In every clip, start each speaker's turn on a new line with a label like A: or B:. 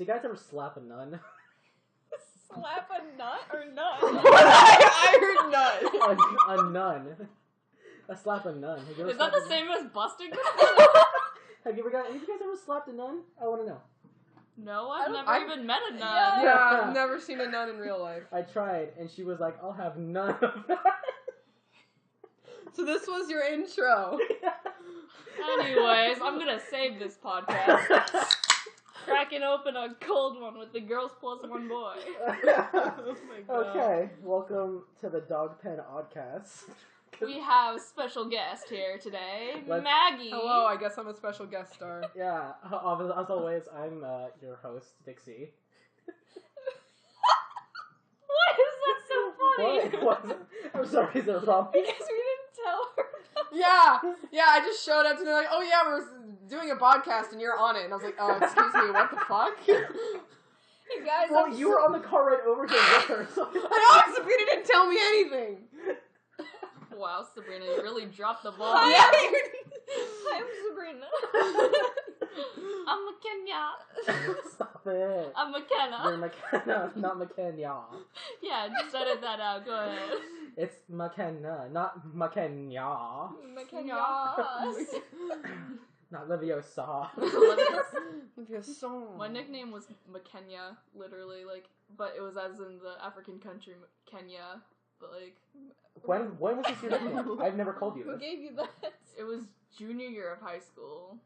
A: So you guys ever slap a nun?
B: Slap a nut or nut?
C: I heard nut.
A: A nun. A slap a nun.
B: Is that the same as busting?
A: Have you guys ever slapped a nun? I want to know.
B: No, I've never even met a nun.
C: Yeah, I've never seen a nun in real life.
A: I tried, and she was like, I'll have none of that.
C: So this was your intro.
B: Anyways, I'm gonna save this podcast. Cracking open a cold one with the girls plus one boy.
C: Oh my god.
A: Okay, welcome to the DOGPEN ODDCAST.
B: We have a special guest here today, Maggie.
C: Hello, I guess I'm a special guest star.
A: Yeah, as always, I'm your host, Dixie.
B: Why is that so funny?
A: What? I'm sorry, is there a problem?
B: Because we didn't tell her.
C: Yeah, I just showed up and they're like, oh yeah, we're doing a podcast and you're on it. And I was like, oh, excuse me, what the fuck?
B: Hey guys,
A: Well, you were on the car right over here with her. So.
C: I know, Sabrina didn't tell me anything.
B: Wow, Sabrina, you really dropped the ball.
C: Yeah.
B: I'm Sabrina. I'm Makena.
A: Stop it.
B: I'm Makena.
A: You're Makena, not Makena.
B: Yeah, just edit that out. Go ahead.
A: It's Makena, not Makena.
B: Makena.
A: Not Leviosa.
C: Song.
B: My nickname was Makena, literally, but it was as in the African country Kenya, but
A: When was this your nickname? I've never called you
B: Who
A: this.
B: gave you that? It was junior year of high school.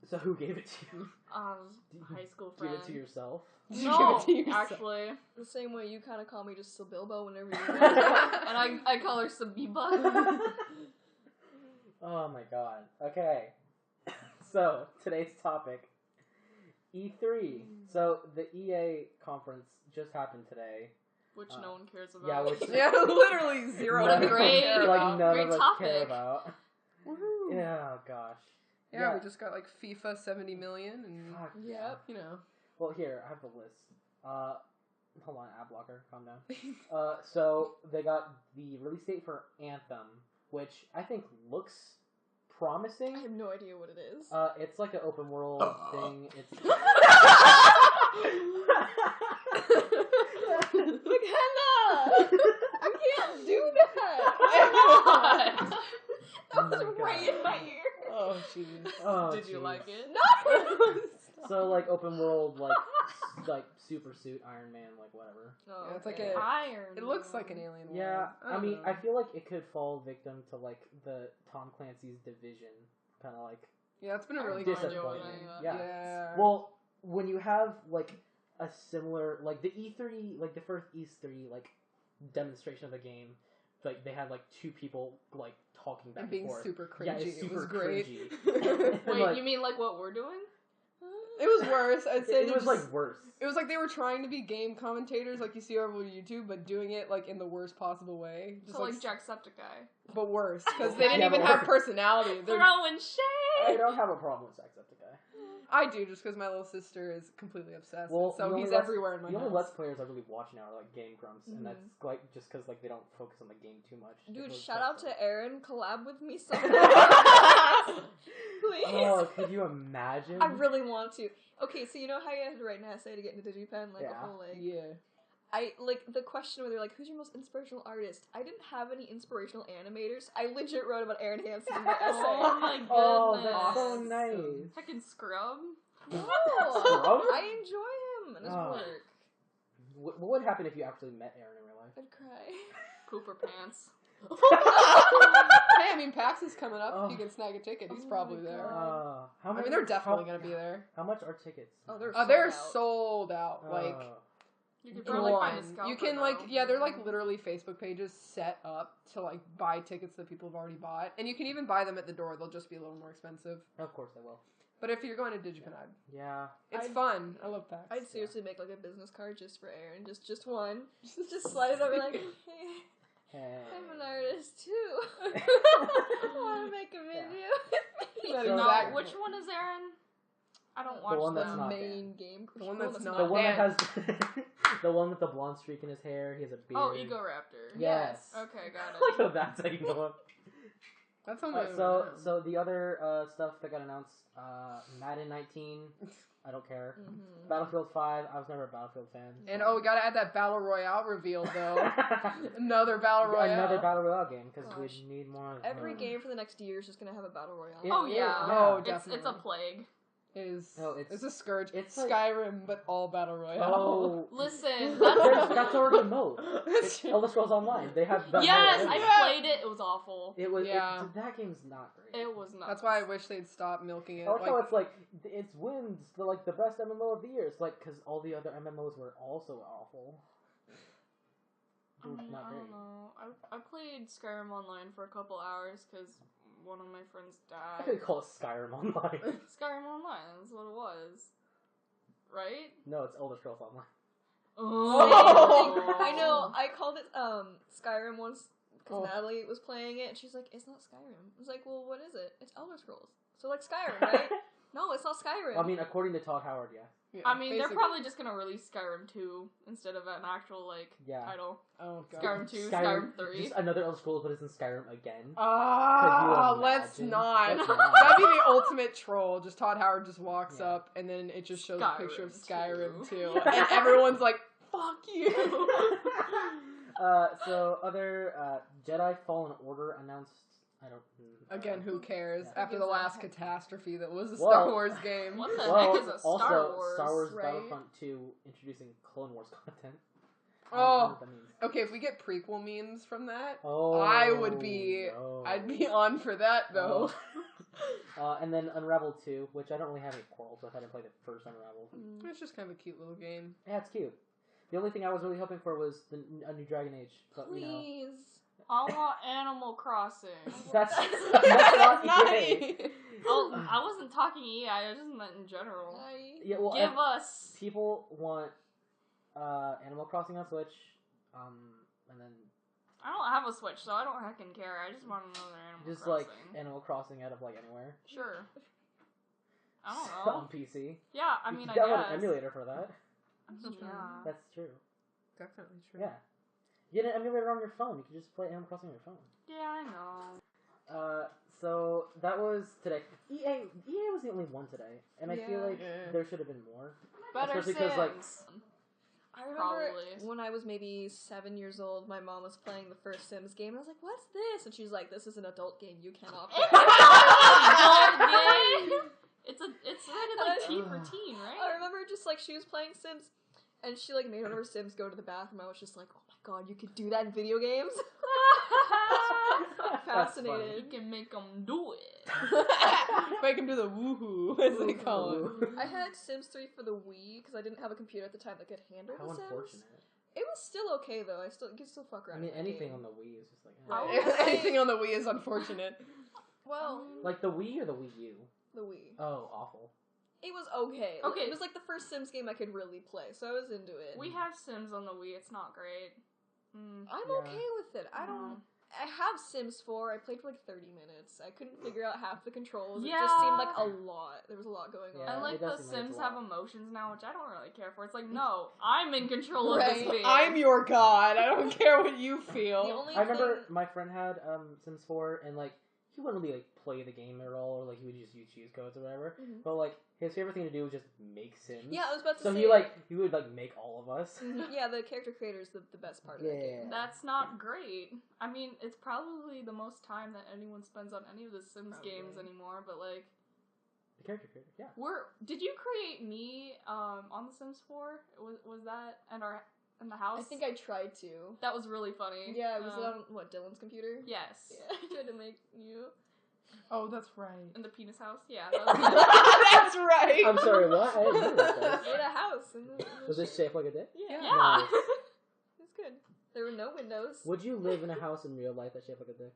A: So who gave it to you?
B: High school
A: Give
B: friend.
A: it to yourself?
C: Did you
B: No,
C: give it to yourself?
B: actually. The same way you kind of call me just Sabilbo whenever you want. And I call her Sabiba.
A: Oh my god. Okay. So, today's topic. E3. So, the EA conference just happened today.
B: Which no one cares about.
A: Yeah, which...
C: Yeah, literally zero.
A: None
C: people
B: great-
C: care
A: like,
C: about.
A: none
B: Great
A: of us
B: topic.
A: care about.
C: Woohoo.
A: Yeah, oh gosh.
C: Yeah, we just got like FIFA 70 million and
A: Fuck.
B: Yep.
C: you know.
A: Well, here, I have the list. Hold on, ad blocker, calm down. So, they got the release date for Anthem, which I think looks promising.
B: I have no idea what it is.
A: It's like an open world thing. It's...
B: McKenna! You can't do that!
C: What?
B: That was
A: Oh my
B: right
A: God.
B: in my ear.
C: Oh, jeez.
A: Oh,
B: Did you
A: jeez.
B: like it?
C: No!
A: So, like, open world, like super suit, Iron Man, like, whatever.
B: Oh,
C: Yeah, it's like
B: okay.
C: a-
B: iron.
C: It looks like an alien
A: Yeah,
C: world.
A: I mean,
C: don't
A: I
C: know.
A: feel like it could fall victim to, like, the Tom Clancy's Division, kind of like,
C: Yeah, it's been a
B: I
C: really
B: don't
C: good
B: enjoy
A: disappointing.
B: that.
A: Yeah.
C: Yeah.
A: Well, when you have, like, a similar, like, the E3, like, the first E3, like, demonstration of the game, like, they had, like, two people, like, talking back
C: and being
A: forth.
C: super cringy.
A: Yeah, it's super
C: it was great.
A: cringy.
B: Wait,
A: Like-
B: you mean like what we're doing?
C: It was worse. I'd say
A: It was, like, worse.
C: it was like they were trying to be game commentators, like you see over YouTube, but doing it like in the worst possible way. Just
B: So
C: like,
B: like Jacksepticeye.
C: but worse because they didn't
A: Yeah,
C: even
A: but
C: have
A: worse.
C: personality. They're-
B: Throwing
A: I
B: shade!
A: don't have a problem with Jacksepticeye.
C: I do just because my little sister is completely obsessed.
A: Well,
C: and so
A: the only
C: he's
A: Let's-
C: everywhere in my
A: The only
C: house.
A: Let's Players I really watch now are, like, Game Grumps, and
C: Mhm.
A: that's, like, just because, like, they don't focus on the game too much.
B: Dude,
A: It's
B: shout
A: like-
B: out to Aaron. Collab with me sometime. Please.
A: Oh, could you imagine?
B: I really want to. Okay, so you know how you had to write an essay to get into DOGPEN? Like,
A: Yeah.
B: a whole, like...
C: Yeah.
B: I, like, the question where they're like, who's your most inspirational artist? I didn't have any inspirational animators. I legit wrote about Aaron Hansen in my essay.
D: Oh my goodness.
A: Oh, that's so
C: Awesome.
A: nice.
D: Heckin' Scrub.
B: No,
A: Scrub?
B: I enjoy him and his
A: Oh.
B: work.
A: What would happen if you actually met Aaron in real life?
B: I'd cry.
D: Pooper pants.
C: Hey, I mean, PAX is coming up.
A: Oh.
C: If you can snag a ticket, he's
B: Oh
C: probably
B: my
C: there.
B: God.
A: How
C: I
A: much?
C: mean, they're definitely
A: how-
C: going to be there.
A: How much are tickets?
B: Oh, they're
C: They're
B: sold out.
C: sold out. Like,
D: You could
C: in
D: probably find a
C: one.
D: scalper
C: You can,
D: though.
C: like, yeah, they're, like, literally Facebook pages set up to, like, buy tickets that people have already bought. And you can even buy them at the door. They'll just be a little more expensive.
A: Of course I will.
C: But if you're going to DOGPEN,
A: Yeah.
C: it's
B: I'd-
C: fun. I love PAX.
B: I'd seriously make, like, a business card just for Aaron. Just one. Just slide it over like, hey,
A: Hey.
B: I'm an artist too. Want to make a video?
C: That
A: So-
D: No,
C: exact-
D: which one is Aaron? I don't watch
A: one that's
D: them.
A: not
B: main game.
C: The one that's
A: The
C: not
A: one that
C: Dan.
A: has the one with the blonde streak in his hair. He has a beard.
D: Oh, Ego Raptor.
A: Yes.
D: Okay, got
A: I like
D: it.
A: how that's how you know him.
C: That's how
A: So the other stuff that got announced, Madden 19, I don't care.
B: Mm-hmm.
A: Battlefield 5, I was never a Battlefield fan.
C: And we gotta add that Battle Royale reveal, though. Another Battle Royale.
A: Another Battle Royale game, because we
B: Gosh.
A: need more of
B: Every
A: them.
B: game for the next year is just gonna have a battle royale.
A: It-
D: Oh
A: it-
D: yeah.
C: Oh,
D: It's
C: definitely.
D: a plague.
C: It's a scourge.
A: it's like-
C: Skyrim, but all Battle Royale.
A: Oh,
D: Listen,
A: that's already a mode. It's Elder Scrolls Online. They have that
D: yes,
A: mode.
D: I played it. It was awful.
A: It was.
C: Yeah.
A: That game's not great.
D: It was not.
C: That's why I wish they'd stop milking it.
A: I like how it's like it's wins the best MMO of the year. It's like because all the other MMOs were also awful.
D: I
A: Not
D: don't
A: great.
D: know. I played Skyrim Online for a couple hours because one of my friends
A: I could
D: died.
A: call it Skyrim Online.
D: Skyrim Online, that's what it was. Right?
A: No, it's Elder Scrolls Online.
C: Oh.
B: I know. I called it Skyrim once because
C: Oh.
B: Natalie was playing it, and she's like, "It's not Skyrim." I was like, "Well, what is it? It's Elder Scrolls." So like Skyrim, right? No, it's not Skyrim.
A: I mean, according to Todd Howard, yeah.
C: Yeah,
D: I mean, they're
C: basically.
D: probably just gonna release Skyrim 2 instead of an actual,
A: Yeah.
D: title.
C: Oh, God.
D: Skyrim 2, Skyrim 3.
A: Just another Elder Scrolls, but it's in Skyrim again.
C: Ah,
A: Could you
C: let's
A: imagine?
C: not.
A: Let's not.
C: That'd be the ultimate troll. Just Todd Howard just walks
A: Yeah.
C: up, and then it just shows a picture of
D: Skyrim
C: Skyrim
D: 2.
C: 2. And everyone's like, fuck you.
A: So other Jedi Fallen Order announced. I don't.
C: Again, who cares?
A: Yeah.
C: After the last catastrophe that was a
A: Well-
C: Star Wars game.
D: What the
A: Well,
D: heck is a
A: also
D: Star Wars?
A: Star Wars
C: right?
A: Battlefront 2 introducing Clone Wars content. I
C: Oh.
A: don't know what that means.
C: Okay, if we get prequel memes from that,
A: Oh,
C: I would be-
A: no.
C: I'd be on for that, though.
A: And then Unravel 2, which I don't really have any quarrels with. I didn't play the first Unravel.
C: It's just kind of a cute little game.
A: Yeah, it's cute. The only thing I was really hoping for was a new Dragon Age. But, you know,
B: Please.
D: I want Animal Crossing.
A: that's
C: That's
A: not EA.
D: Oh, I wasn't talking EA, I just meant in general.
A: Yeah, well,
D: Give us.
A: people want Animal Crossing on Switch, and then
D: I don't have a Switch, so I don't heckin' care. I just want another Animal
A: just
D: Crossing.
A: like Animal Crossing out of like anywhere
D: Sure. I don't know.
A: on PC.
D: Yeah, I
A: You
D: mean,
A: can
D: I
A: download
D: guess.
A: an emulator for that.
D: Yeah.
A: That's true.
C: Definitely true.
A: Yeah, you get an emulator on your phone. You can just play Animal Crossing on your phone.
D: Yeah, I know.
A: So that was today. EA was the only one today, and I feel
B: Yeah.
A: like
C: Yeah.
A: there should have been more.
D: Better
A: Especially
D: Sims.
A: 'cause, like,
B: I remember
D: Probably.
B: when I was maybe 7 years old, my mom was playing the first Sims game, and I was like, "What's this?" And she's like, "This is an adult game. You cannot play."
D: It's rated like T for teen,
B: I
D: right?
B: remember just like she was playing Sims, and she like made one of her Sims go to the bathroom. I was just like, "Oh my god, you could do that in video games!"
A: That's
B: Fascinated.
D: You can make them do it.
C: Make him do the woohoo, as they call it.
B: I had Sims 3 for the Wii because I didn't have a computer at the time that could handle
A: How
B: the Sims.
A: unfortunate.
B: It was still okay though. You could still fuck
A: I
B: around.
A: mean,
B: with the
A: anything
B: game.
A: on the Wii is just like.
B: Right.
C: Anything on the Wii is unfortunate.
B: Well,
A: Like the Wii or the Wii U?
B: the Wii.
A: Oh, awful.
B: It was okay.
D: Okay.
B: It was like the first Sims game I could really play, so I was into it.
D: We have Sims on the Wii. It's not great.
B: I'm
A: Yeah.
B: okay with it. I don't. I have Sims 4. I played for like 30 minutes. I couldn't figure out half the controls. It just seemed like a lot. There was a lot going on.
A: Yeah,
D: I like
A: it does
D: the
A: seem like
D: Sims
A: it's a
D: have
A: lot.
D: emotions now, which I don't really care for. It's like, no, I'm in control of this
B: Right.
D: being.
C: I'm your god. I don't care what you
B: The
C: feel.
B: only
A: I remember
B: thing,
A: my friend had Sims 4, and like he wouldn't really like play the game at all, or like he would just use cheat codes or whatever.
B: Mhm.
A: But like his favorite thing to do was just make Sims.
B: Yeah, I was about to
A: So
B: say.
A: he would like make all of us.
B: Yeah, the character creator is the best part of that
A: Yeah.
B: game.
D: That's not great. I mean, it's probably the most time that anyone spends on any of the Sims
C: Probably.
D: games anymore, but like,
A: The character creator, yeah.
D: did you create me on The Sims 4? Was that in the house?
B: I think I tried to.
D: that was really funny.
B: Yeah, was it on what, Dylan's computer?
D: Yes.
B: Yeah, I tried to make you.
C: Oh, that's right.
D: In the penis house? Yeah. That was
C: That's right.
A: I'm sorry, what? I didn't know that.
B: Made a house. In the
A: Was it shaped like a dick?
B: Yeah.
D: yeah.
A: Nice.
B: It was good. There were no windows.
A: Would you live in a house in real life that's shaped like a dick?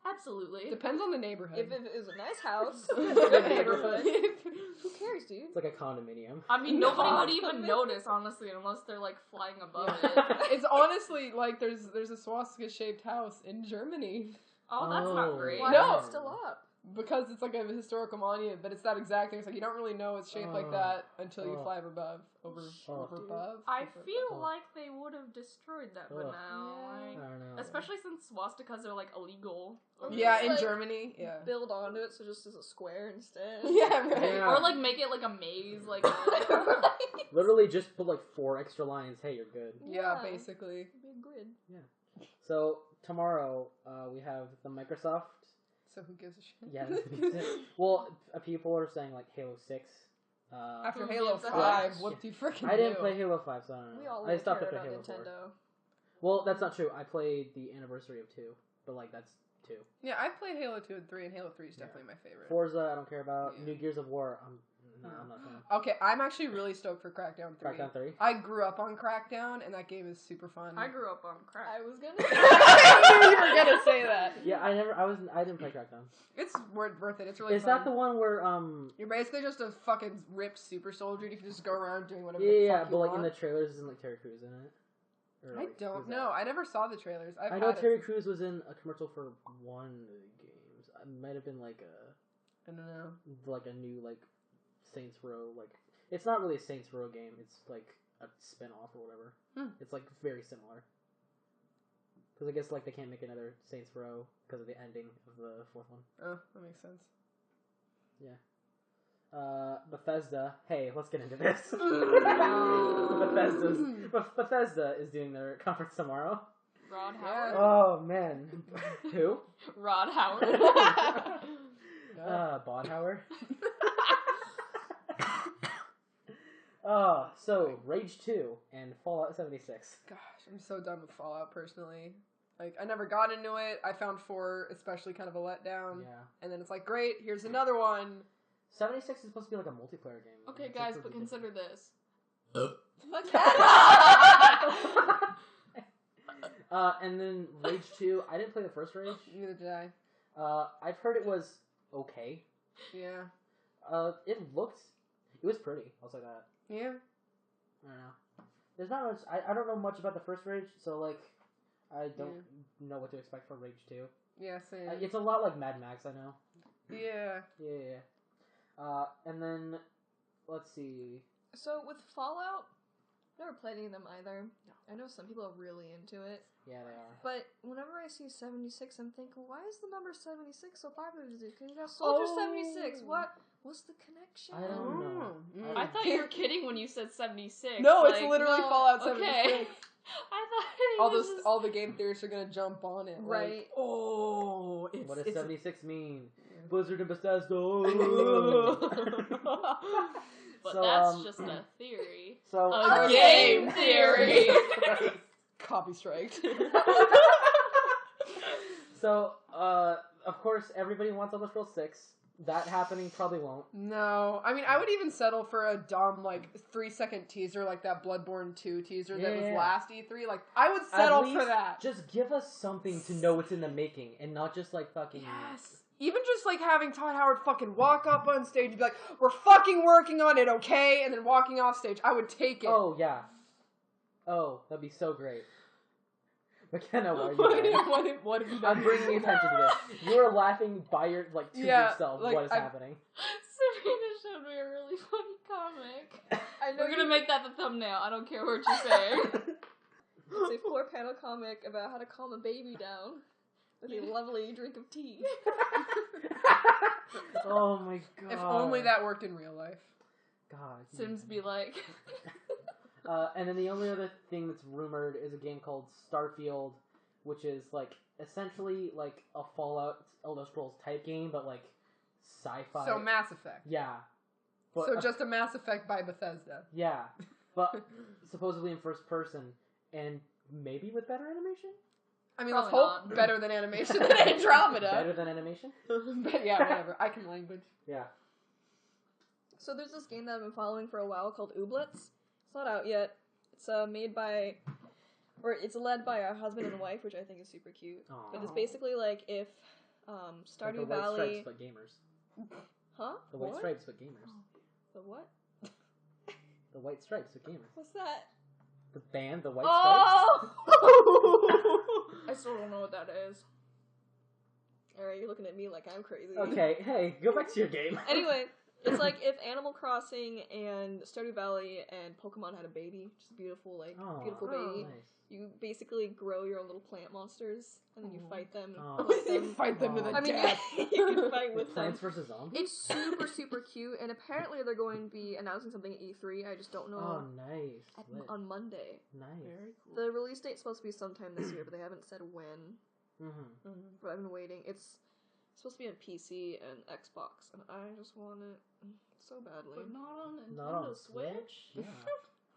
D: Absolutely.
C: Depends on the neighborhood.
B: If it was a nice house,
C: The
B: neighborhood. Who cares, dude?
A: It's like a condominium.
D: I mean, nobody
B: God.
D: would even notice, honestly, unless they're like flying above it.
C: It's honestly like there's a swastika shaped house in Germany.
D: Oh, that's
A: Oh.
D: not great.
B: Why
C: No.
B: is it still up?
C: because it's like a historical monument, but it's that exact thing. It's like you don't really know it's shaped like that until you fly over above.
D: I feel like they would have destroyed that by now.
A: I don't know.
D: Especially since swastikas are like illegal.
C: Yeah, in Germany. Yeah.
D: Build onto it so just as a square instead.
C: Yeah, right.
A: Yeah.
D: Or like make it like a maze, like
A: Literally just put like 4 extra lines. Hey, you're good.
C: Yeah, basically.
D: big grid.
A: Yeah. So tomorrow we have the Microsoft.
C: So who gives a shit?
A: Yeah. Well, people are saying like Halo 6.
C: After
D: Who
C: Halo
D: gives a
C: 5,
D: fuck?
C: what do you freaking do?
A: I didn't play Halo 5, so I don't know.
D: We all
A: I stopped
D: care
A: after
D: about
A: Halo 4.
D: Nintendo.
A: Well, that's not true. I played the anniversary of 2, but like that's 2.
C: Yeah, I played Halo 2 and 3, and Halo 3 is definitely my favorite.
A: Forza, I don't care about.
C: Yeah.
A: New Gears of War, I'm not a fan.
C: Okay, I'm actually really stoked for Crackdown 3.
A: Crackdown 3.
C: I grew up on Crackdown, and that game is super fun.
D: I grew up on crack.
B: I was gonna.
C: I knew you were gonna say that.
A: Yeah, I didn't play Crackdown.
C: It's worth it. It's really
A: Is
C: fun.
A: that the one where
C: You're basically just a fucking ripped super soldier. You can just go around doing whatever
A: yeah,
C: the
A: yeah,
C: fuck
A: but
C: you
A: like
C: want.
A: in the trailers isn't like Terry Crews in it? Or,
C: I
A: like,
C: don't
A: who's that?
C: know. I never saw the trailers.
A: I know Terry Crews was in a commercial for one of the games. It might have been like
C: I don't know.
A: a new like Saints Row, like it's not really a Saints Row game. It's like a spin-off or whatever. It's like very similar. Because I guess like they can't make another Saints Row because of the ending of the 4th one.
C: Oh, that makes sense.
A: Yeah. Bethesda. Hey, let's get into this. Bethesda is doing their conference tomorrow.
D: Rod
C: Yeah.
D: Howard.
A: Oh man, who?
D: Rod Howard.
A: Bod Howard. So Rage 2 and Fallout 76.
C: Gosh, I'm so done with Fallout personally. Like, I never got into it. I found 4 especially kind of a letdown.
A: Yeah.
C: And then it's like, great, here's another one.
A: 76 is supposed to be like a multiplayer game.
D: Okay,
A: It's
D: guys,
A: like
D: but
A: really
D: consider this.
A: and then Rage 2, I didn't play the first Rage.
C: Neither did I.
A: I've heard it was okay.
C: Yeah.
A: It was pretty. I'll say that.
C: Yeah.
A: I don't know. There's not much. I don't know much about the first Rage, so like, I don't know what to expect for Rage 2.
C: Yeah, same.
A: It's a lot like Mad Max, I know.
C: Yeah.
A: Yeah. And then let's see.
B: So with Fallout, I've never played any of them either. I know some people are really into it.
A: Yeah, they are.
B: But whenever I see 76, I'm thinking, why is the number 76 so popular? Because you got Soldier 76. What's the connection?
A: I don't know.
D: I thought you were kidding when you said 76.
C: No,
D: like,
C: it's literally Fallout 76.
D: Okay. I thought
C: All the game theorists are gonna jump on it.
B: Right.
C: Like, oh, it's,
A: What does
C: it's
A: 76 mean? Blizzard and Bethesda.
D: But
A: So,
D: that's just a theory.
A: So
D: A game theory.
C: copy striked.
A: So, of course, everybody wants Elder Scrolls 6. That happening probably won't.
C: No, I mean, I would even settle for a dumb, like, 3-second teaser, like that Bloodborne 2 teaser that was
A: Yeah.
C: last E3. Like, I would settle
A: At least
C: for that.
A: Just give us something to know what's in the making, and not just like fucking.
C: Yes. Even just, like, having Todd Howard fucking walk up on stage and be like, we're fucking working on it, okay? And then walking off stage. I would take it.
A: Oh yeah. Oh, that'd be so great. McKenna, why are you laughing?
C: What have you done?
A: I'm bringing attention to this. You are laughing by to yourself.
C: like,
A: What is happening?
D: Serena showed me a really funny comic.
B: I know
D: We're gonna make that the thumbnail. I don't care what you're saying.
B: It's a 4-panel comic about how to calm a baby down with a lovely drink of tea.
A: Oh my god.
C: If only that worked in real life.
A: God.
D: Sims be like.
A: And then the only other thing that's rumored is a game called Starfield, which is like essentially like a Fallout Elder Scrolls type game, but like sci-fi.
C: So Mass Effect.
A: Yeah. But,
C: So just a Mass Effect by Bethesda.
A: yeah, but supposedly in first person and maybe with better animation.
C: I mean,
D: Probably
C: let's hope
D: not.
C: better than animation than Andromeda.
A: Better than animation.
C: But yeah, whatever. I can language.
A: Yeah.
B: So there's this game that I've been following for a while called Ooblets. It's not out yet. It's made by, or it's led by a husband and wife, which I think is super cute.
A: Aw.
B: But it's basically like if Stardew
A: Like the White
B: Valley,
A: Stripes, but gamers.
B: huh?
A: The White
B: What?
A: Stripes, but gamers.
B: The what?
A: The White Stripes, but gamers.
B: What's that?
A: The band, the White Stripes.
B: Oh!
D: I still don't know what that is.
B: Alright, you're looking at me like I'm crazy.
A: Okay, hey, go back to your game.
B: Anyway, it's like if Animal Crossing and Stardew Valley and Pokemon had a baby, just a beautiful, beautiful baby.
A: Nice.
B: You basically grow your own little plant monsters, and then you fight them and
A: Aw.
B: collect them.
C: You fight them to the
B: I mean,
C: death.
B: you can fight with them.
A: Plants vs. Zombies?
B: It's super, super cute, and apparently they're going to be announcing something at E3. I just don't know.
A: Oh, nice. Lit.
B: On Monday.
A: Nice.
C: Very cool.
B: The release date's supposed to be sometime this year, but they haven't said when.
A: Mm-hmm.
B: But I've been waiting. It's supposed to be on PC and Xbox, and I just want it so badly.
D: But not on Nintendo
A: Not on
D: Switch?
A: Yeah.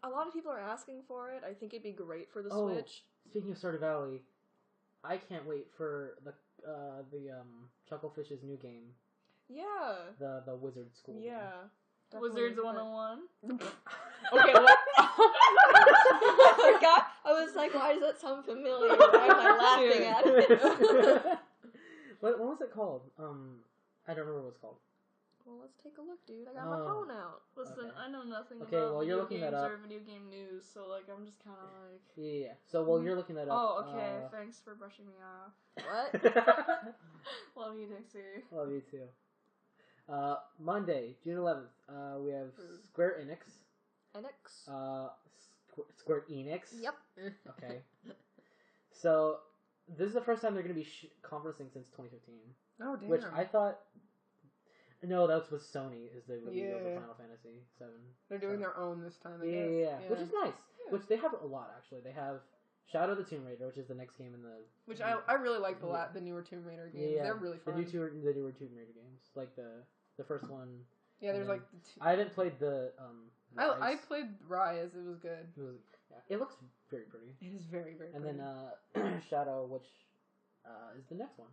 B: A lot of people are asking for it. I think it'd be great for the
A: Oh.
B: Switch.
A: Speaking of Stardew Valley, I can't wait for the Chucklefish's new game,
B: Yeah.
A: the Wizard School.
B: Yeah.
D: Wizards
B: definitely.
D: 101.
C: Okay, well,
B: I forgot. I was like, why does that sound familiar? Why am I laughing at it?
A: What was it called? I don't remember what it's called.
B: Well, let's take a look, dude. I got my phone out.
D: Listen,
A: Okay.
D: I know nothing
A: Okay,
D: about
A: while you're
D: video
A: looking
D: games
A: that up-
D: or video game news, so like I'm just kind of like.
A: Yeah. So while you're looking that up.
D: Oh, okay. Thanks for brushing me off.
B: What?
D: Love you, Dixie.
A: Love you too. Monday, June 11th, we have Square Enix.
B: Enix?
A: Square Enix.
B: Yep.
A: Okay. So, this is the first time they're going to be conferencing since 2015.
C: oh damn.
A: Which I thought... No, that's with Sony, is the review of the
C: Yeah.
A: Final Fantasy 7.
C: They're doing their own this time. I
A: Yeah,
C: guess.
A: yeah, which is nice.
C: Yeah.
A: Which they have a lot, actually. They have Shadow of the Tomb Raider, which is the next game in the...
C: Which I really like the newer Tomb Raider games.
A: Yeah,
C: They're really fun.
A: The newer Tomb Raider games. Like the first one.
C: Yeah, there's
A: and
C: like.
A: I haven't played the...
C: I
A: Rise.
C: played Rise. It was good.
A: It looks very pretty.
C: It is very very.
A: And
C: pretty.
A: then Shadow, which is the next one.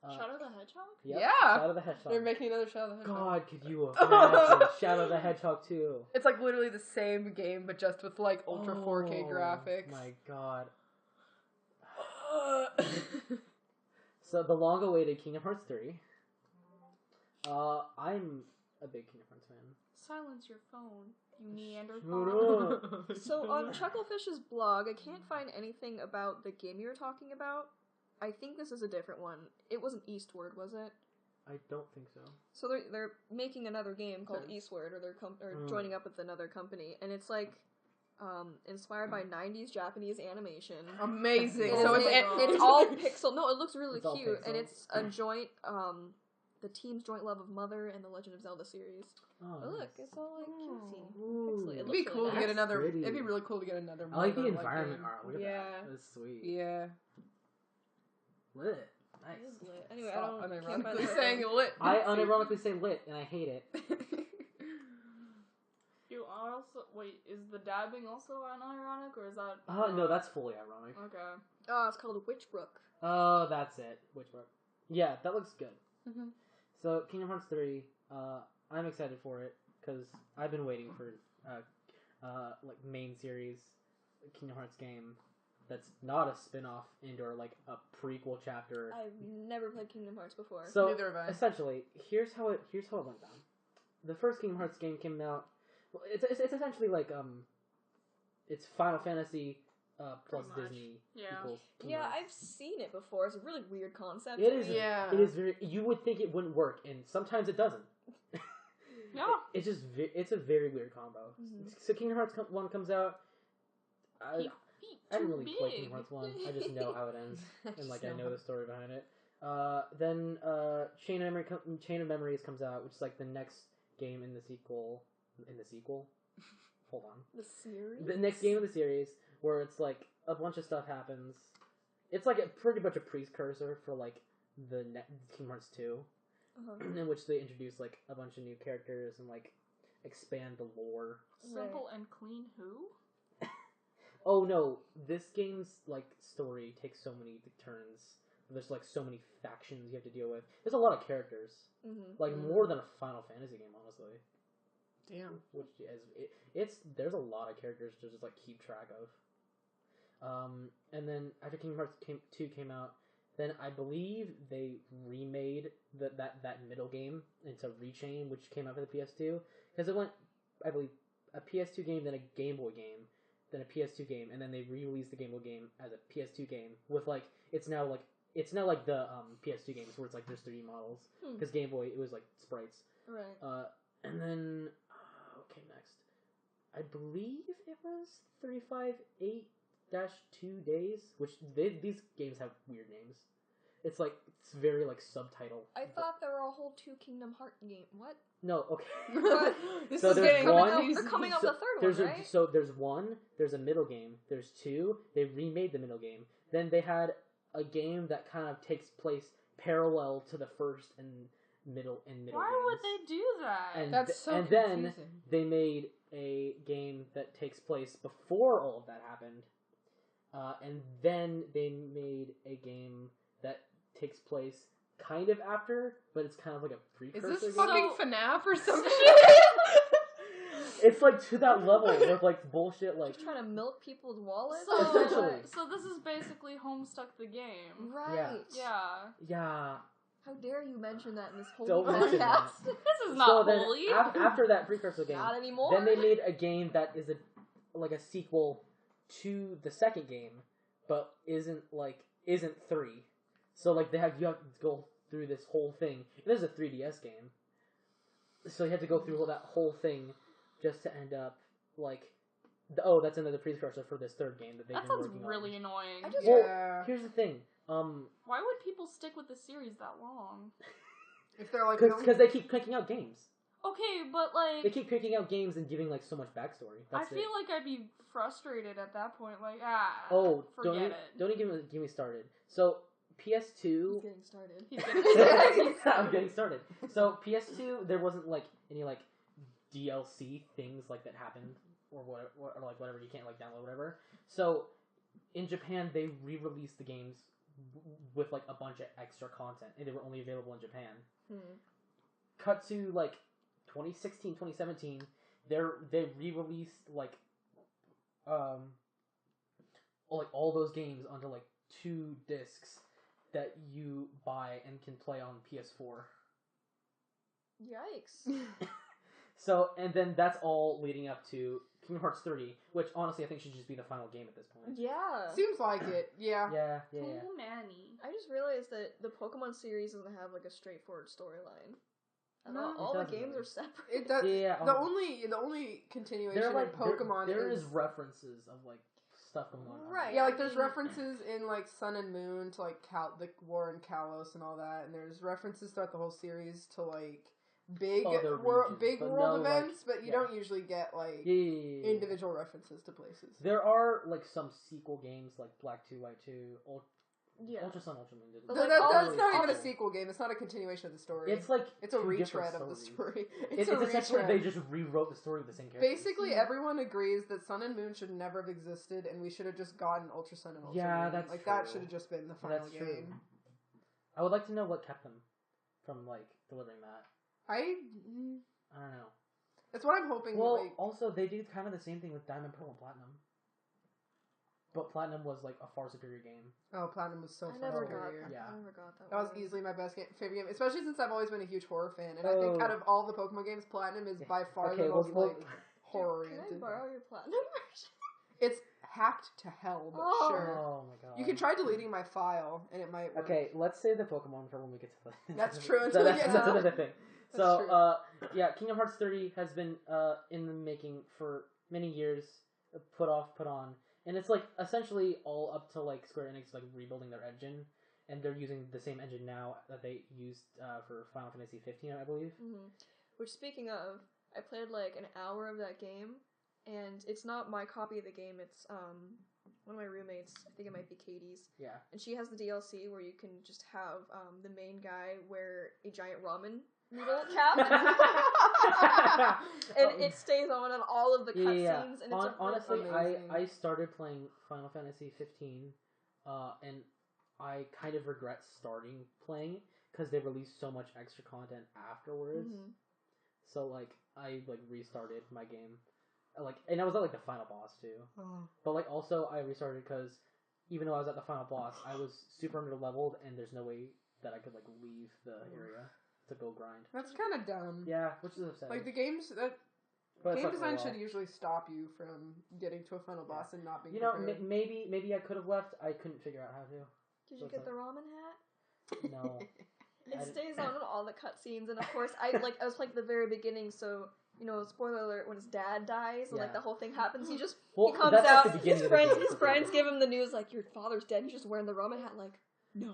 D: Shadow the Hedgehog?
A: Yep,
C: Yeah!
A: Shadow the Hedgehog.
C: They're making another Shadow the Hedgehog.
A: God, could you imagine Shadow the Hedgehog 2?
C: It's like literally the same game, but just with like ultra 4K graphics.
A: My God. So the long-awaited Kingdom Hearts 3. I'm a big Kingdom Hearts fan.
D: Silence your phone, you Neanderthal.
A: Shut up.
B: So on Chucklefish's blog, I can't find anything about the game you were talking about. I think this is a different one. It wasn't Eastward, was it?
A: I don't think so.
B: So they're making another game called Eastward, or they're joining up with another company, and it's like inspired by 90s Japanese animation.
C: Amazing.
B: And
C: So
B: it's all pixel. No, it looks really
A: It's all
B: cute, and
A: pixel.
B: it's a joint the team's joint love of Mother and the Legend of Zelda series.
A: Oh,
B: Oh, look,
A: nice.
B: it's all like cutesy.
A: Ooh.
B: Pixely. It
C: It'd
B: looks
C: be cool
B: really
C: to
B: nice.
C: get another.
A: Pretty.
C: It'd be really cool to get another.
A: I like the
C: Mother,
A: environment
C: game.
A: art. Look at
B: Yeah.
A: that. That's sweet.
C: Yeah.
A: Lit.
B: It
A: Nice.
B: is lit. Anyway,
C: Stop
B: I don't can't find
C: unironically
B: the
C: saying lit.
A: I unironically say lit, and I hate it.
D: You are also is the dabbing also unironic or is that?
A: No, that's fully ironic.
D: Okay.
B: Oh, it's called Witchbrook.
A: Oh, that's it. Which one? Yeah, that looks good.
C: Mhm.
A: So, Kingdom Hearts 3, I'm excited for it, because I've been waiting for, like, main series Kingdom Hearts game that's not a spin-off and/or, like, a prequel chapter.
B: I've never played Kingdom Hearts before.
A: So,
C: Neither have I.
A: essentially, here's how it went down. The first Kingdom Hearts game came out, well, it's essentially like, it's Final Fantasy, plus
D: Pretty much.
A: Disney
D: Yeah.
A: equals Kingdom
B: Yeah,
A: Hearts.
B: I've seen it before. It's a really weird concept.
A: It
B: to
A: is.
B: me.
C: Yeah.
A: It is very. You would think it wouldn't work, and sometimes it doesn't.
D: Yeah.
A: It's just. It's a very weird combo.
B: Mhm.
A: So Kingdom Hearts 1 comes out. I didn't really
D: Too
A: play
D: big.
A: Kingdom Hearts 1. I just know how it ends, and like I know the story behind it. Then Chain of Memories comes out, which is like the next game in the sequel. Hold on.
B: The series?
A: The next game in the series, where it's like a bunch of stuff happens. It's like pretty much a precursor for like the Kingdom Hearts 2,
B: Uh-huh.
A: in which they introduce like a bunch of new characters and like expand the lore.
D: Simple and clean who?
A: Oh no, this game's like story takes so many turns. There's like so many factions you have to deal with. There's a lot of characters,
B: Mm-hmm.
A: like more than a Final Fantasy game, honestly.
C: Damn.
A: Which is there's a lot of characters to just like keep track of. And then after Kingdom Hearts 2 came out, then I believe they remade that middle game into Rechain, which came out for the PS2, because it went, I believe, a PS2 game, then a Game Boy game, then a PS2 game, and then they re-released the Game Boy game as a PS2 game with like it's now like it's not like the PS2 games where it's like just 3D models. Because Game Boy, it was like sprites.
B: Right.
A: And then okay, next, I believe it was 35-8-2 days, which these games have weird names. It's like it's very like subtitle.
B: I thought there were a whole 2 Kingdom Heart game. What?
A: No, okay.
B: What?
C: This
A: So
C: is
A: there's
C: getting
A: one-
C: confusing.
B: They're coming out
A: So
B: with a third
A: there's
B: one, right?
A: So there's one, there's a middle game, there's 2, they remade the middle game. Then they had a game that kind of takes place parallel to the first and middle games.
D: Why would they do that?
A: And
C: That's so
A: and
C: confusing.
A: then they made a game that takes place before all of that happened. And then they made a game that takes place kind of after, but it's kind of like a
C: Is
A: precursor
C: this
A: game.
C: fucking FNAF or some shit?
A: It's like to that level with like bullshit like
B: Just trying to milk people's wallets?
A: Essentially.
D: So this is basically Homestuck the game.
B: Right.
D: Yeah.
A: yeah.
B: How dare you mention that in this whole
A: Don't mention that.
B: podcast?
D: This is
A: So
D: not
A: then
D: holy.
A: after that precursor game,
B: Not anymore.
A: then they made a game that is a sequel to the second game, but isn't 3. So like you have to go through this whole thing. This is a 3DS game, so you have to go through that whole thing just to end up like, that's another precursor for this third game that they've
D: That
A: been
D: sounds
A: working
D: really
A: on.
D: annoying.
B: I just-
C: Yeah.
A: Here's the thing,
D: Why would people stick with the series that long?
C: If they're like,
A: because they keep cranking out games.
D: Okay, but like
A: They keep cranking out games and giving like so much backstory.
D: I
A: That's
D: feel like I'd be frustrated at that point. Like,
A: don't
D: forget it.
A: even get me started. So PS2.
B: He's getting started.
D: He's getting
A: I'm getting started. So PS2, there wasn't like any like DLC things like that happened or whatever you can't like download whatever. So in Japan, they re-released the games with like a bunch of extra content, and they were only available in Japan. Cut to like 2016, 2017, they re-released like all those games onto like 2 discs that you buy and can play on PS4.
B: Yikes.
A: So, and then that's all leading up to Kingdom Hearts 3, which honestly I think should just be the final game at this point.
B: Yeah.
C: seems like it. Yeah.
A: Yeah.
D: Too many.
B: I just realized that the Pokemon series doesn't have like a straightforward storyline. And
C: No,
B: all
A: it
B: the
A: doesn't
B: games
A: really.
B: are separate.
C: It does.
A: Yeah.
C: The only continuation
A: There are
C: in Pokemon
A: there
C: is
A: is references of like stuff going on.
B: Right.
C: yeah, like there's references in like Sun and Moon to like the war in Kalos and all that, and there's references throughout the whole series to like big
A: Other
C: world
A: regions, but
C: world
A: no, like,
C: events, but you
A: yeah.
C: don't usually get like
A: Yeah.
C: individual references to places.
A: There are like some sequel games like Black 2, White 2,
B: Yeah.
A: Ultra Sun, Ultra Moon.
B: But,
C: That's
B: like, all
C: not
B: the-
C: even a
A: sequel.
C: sequel game. It's not a continuation of the story.
A: It's like
C: It's a
A: 2 different
C: retread of the
A: stories.
C: story.
A: It's
C: a
A: essentially
C: retread.
A: they just rewrote the story of the same characters.
C: Basically, everyone agrees that Sun and Moon should never have existed, and we should have just gotten Ultra Sun and Ultra
A: Yeah,
C: Moon.
A: that's
C: like that
A: true.
C: should have just been the final
A: That's
C: game.
A: true. I would like to know what kept them from like delivering that.
C: I
A: don't know.
C: That's what I'm hoping.
A: Well,
C: like,
A: also they did kind of the same thing with Diamond, Pearl, and Platinum. But Platinum was like a far superior game.
C: oh, Platinum was so
B: I
C: fun.
B: never
C: superior.
B: got that.
A: Yeah.
B: I never got that.
C: That was
B: one.
C: easily my favorite game, especially since I've always been a huge horror fan, and I think
A: Oh.
C: out of all the Pokemon games, Platinum is by far
A: Okay,
C: the
A: well,
C: most
A: well,
C: like horror
B: Can I
C: oriented.
B: borrow your platinum version?
C: It's hacked to hell, but
B: Oh.
C: sure.
A: Oh my god.
C: You can try deleting my file, and it might work.
A: Okay, let's save the Pokemon for when we get to the.
C: That's true,
A: So
C: until we
A: that's,
C: get
A: that's
C: to
A: another
C: that.
A: thing.
C: That's
A: So,
C: true.
A: yeah, Kingdom Hearts 30 has been in the making for many years, put off, put on, and it's like essentially all up to like Square Enix like rebuilding their engine, and they're using the same engine now that they used for Final Fantasy 15, I believe.
B: Mm-hmm. Which, speaking of, I played like an hour of that game, and it's not my copy of the game. It's one of my roommates. I think it might be Katie's.
A: Yeah.
B: And she has the DLC where you can just have the main guy wear a giant ramen noodle cap, and it stays on in all of the cutscenes. And it's
A: honestly,
C: amazing.
A: I started playing Final Fantasy 15, and I kind of regret starting playing because they released so much extra content afterwards.
B: Mm-hmm.
A: So like I like restarted my game, and I was at like the final boss too.
C: Oh.
A: But like also I restarted because even though I was at the final boss, I was super under leveled, and there's no way that I could like leave the area to go grind.
C: That's kind of dumb.
A: Yeah, which is upsetting.
C: Like the games that
A: But it's
C: game
A: like,
C: design
A: oh well.
C: should usually stop you from getting to a final boss and not being.
A: You know,
C: prepared.
A: maybe I could have left. I couldn't figure out how to.
B: Did you get the ramen hat?
A: No.
B: It stays on in all the cutscenes, and of course, I was playing at the very beginning, so spoiler alert: when his dad dies and the whole thing happens, he comes
A: that's
B: out.
A: at the beginning
B: His friends give him the news like your father's dead. And he's just wearing the ramen hat, like no.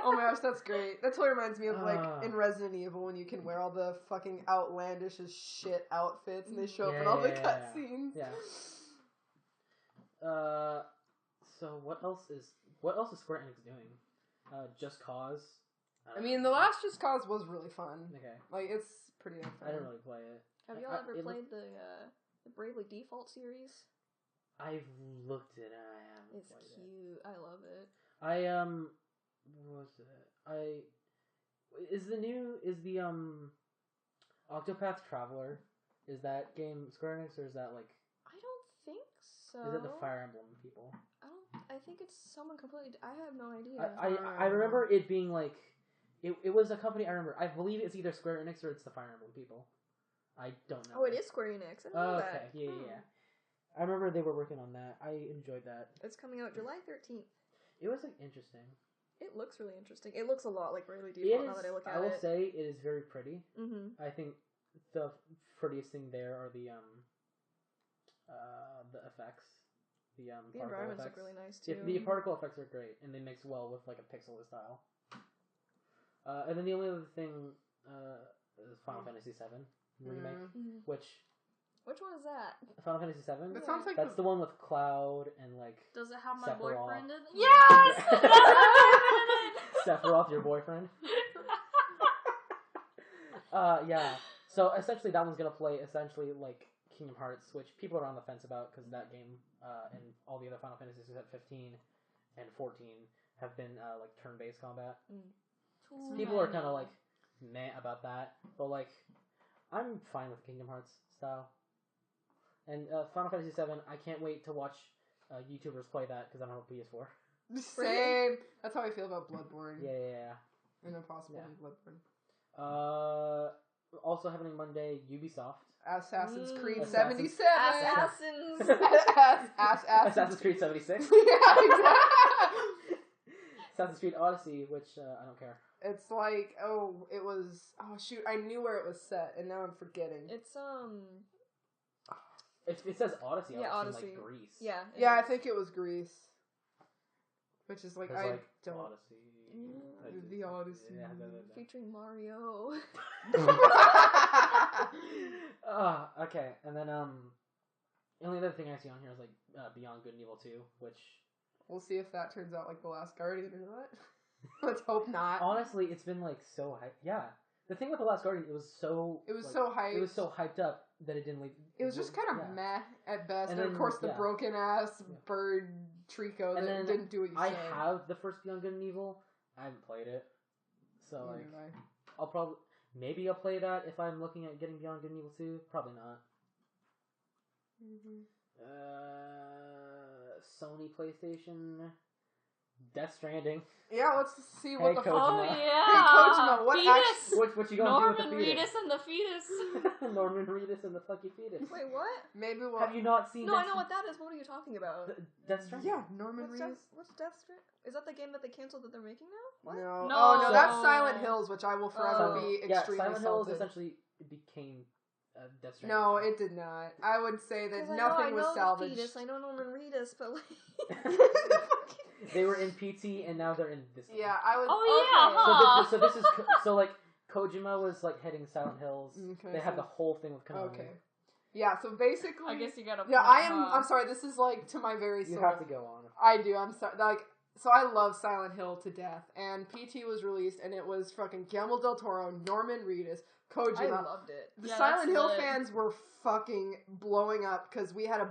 C: Oh my gosh, that's great. That totally reminds me of like in Resident Evil when you can wear all the fucking outlandish as shit outfits and they show up in all the cutscenes.
A: Yeah. So what else is Square Enix doing? Just Cause.
C: I mean, the last Just Cause was really fun.
A: Okay.
C: Like it's pretty fun.
A: I didn't really play it.
B: Have y'all ever played the Bravely Default series?
A: I've looked at it. I haven't played it. It's
B: cute. I love it.
A: What was it? Is the Octopath Traveler, is that game Square Enix or is that like?
B: I don't think so.
A: Is it the Fire Emblem people?
B: I think it's someone completely. I have no idea.
A: I remember it being like, it was a company. I believe it's either Square Enix or it's the Fire Emblem people. I don't know.
B: Oh, it is Square Enix. I didn't know that.
A: Okay, yeah. I remember they were working on that. I enjoyed that.
B: It's coming out July 13th.
A: It was like interesting.
B: It looks really interesting. It looks a lot like Bravely Default now that I look at it.
A: I will say it is very pretty.
B: Mm-hmm.
A: I think the prettiest thing there are the effects. The
B: environments
A: effects
B: look really nice too.
A: Yeah, the particle effects are great, and they mix well with like a pixel style. And then the only other thing is Final Fantasy VII remake, which
B: one is that?
A: Final Fantasy VII.
C: That sounds like
A: that's the one with Cloud and like.
D: Does it have my
A: Sephiroth.
D: boyfriend in it? Yes.
A: Sephiroth, your boyfriend. Yeah. So essentially, that one's gonna play essentially like Kingdom Hearts, which people are on the fence about because that game and all the other Final Fantasies except 15 and 14 have been like turn-based combat. So people are kind of like meh about that, but like I'm fine with Kingdom Hearts style. And Final Fantasy VII, I can't wait to watch YouTubers play that because I don't have a PS4.
C: Same. That's how I feel about Bloodborne.
A: Yeah.
C: And Impossible Bloodborne.
A: Also happening Monday, Ubisoft.
C: Assassin's Creed
A: Assassin's-
C: 77.
A: Assassin's Creed 76.
C: Yeah, exactly.
A: Assassin's Creed Odyssey, which I don't care.
C: It's like, I knew where it was set, and now I'm forgetting.
A: It says Odyssey.
B: Yeah,
A: Odyssey.
B: Odyssey.
A: Like Greece.
C: Yeah, I think it was Greece. Which is like, I don't.
A: Odyssey.
C: The Odyssey.
A: Yeah,
B: featuring Mario.
A: Okay, and then the only other thing I see on here is like Beyond Good and Evil 2, which
C: we'll see if that turns out like The Last Guardian or not. Let's hope not.
A: Honestly, it's been like so hyped. Yeah, the thing with The Last Guardian, it was so hyped. It was so hyped up that it didn't like.
C: It was just kind of meh at best, and
A: then,
C: of course the broken ass bird Trico that didn't do what you said.
A: I have the first Beyond Good and Evil. I haven't played it, so like I'll play that if I'm looking at getting Beyond Good and Evil 2. Probably not. Sony PlayStation, Death Stranding.
C: Yeah, let's see what the
A: Kojima.
D: Oh yeah.
C: Hey Kojima, what
D: fetus.
A: What you gonna do
D: Norman
A: with the fetus?
D: Reedus and the fetus.
A: Norman Reedus and the fucking fetus.
B: Wait, what?
C: Maybe we'll...
A: Have you not seen?
B: No, I know what that is. What are you talking about?
A: Death Stranding.
C: Yeah, Norman Reedus.
B: What's Death Stranding? Is that the game that they canceled that they're making now? What?
C: No.
D: No.
C: Oh no, that's Silent Hills, which I will forever be extremely
A: Silent Hills
C: salted.
A: essentially became Death Stranding.
C: No, it did not. I would say that
B: I
C: nothing was
B: know
C: salvaged.
B: Fetus. I know Norman Reedus, but like...
A: They were in PT and now they're in this game.
C: Yeah, I would...
D: Oh yeah,
A: So this is so like Kojima was like heading Silent Hills.
C: Okay,
A: They had the whole thing with Konami.
C: Okay. Yeah, so basically...
D: I guess you gotta.
C: Yeah, I'm sorry, this is like to my very soul.
A: You have to go on.
C: I do, I'm sorry. Like, so I love Silent Hill to death, and PT was released, and it was fucking Guillermo del Toro, Norman Reedus, Kojima.
B: I loved it.
C: The
D: Yeah,
C: Silent
D: that's
C: Hill
D: lit.
C: fans were fucking blowing up because we had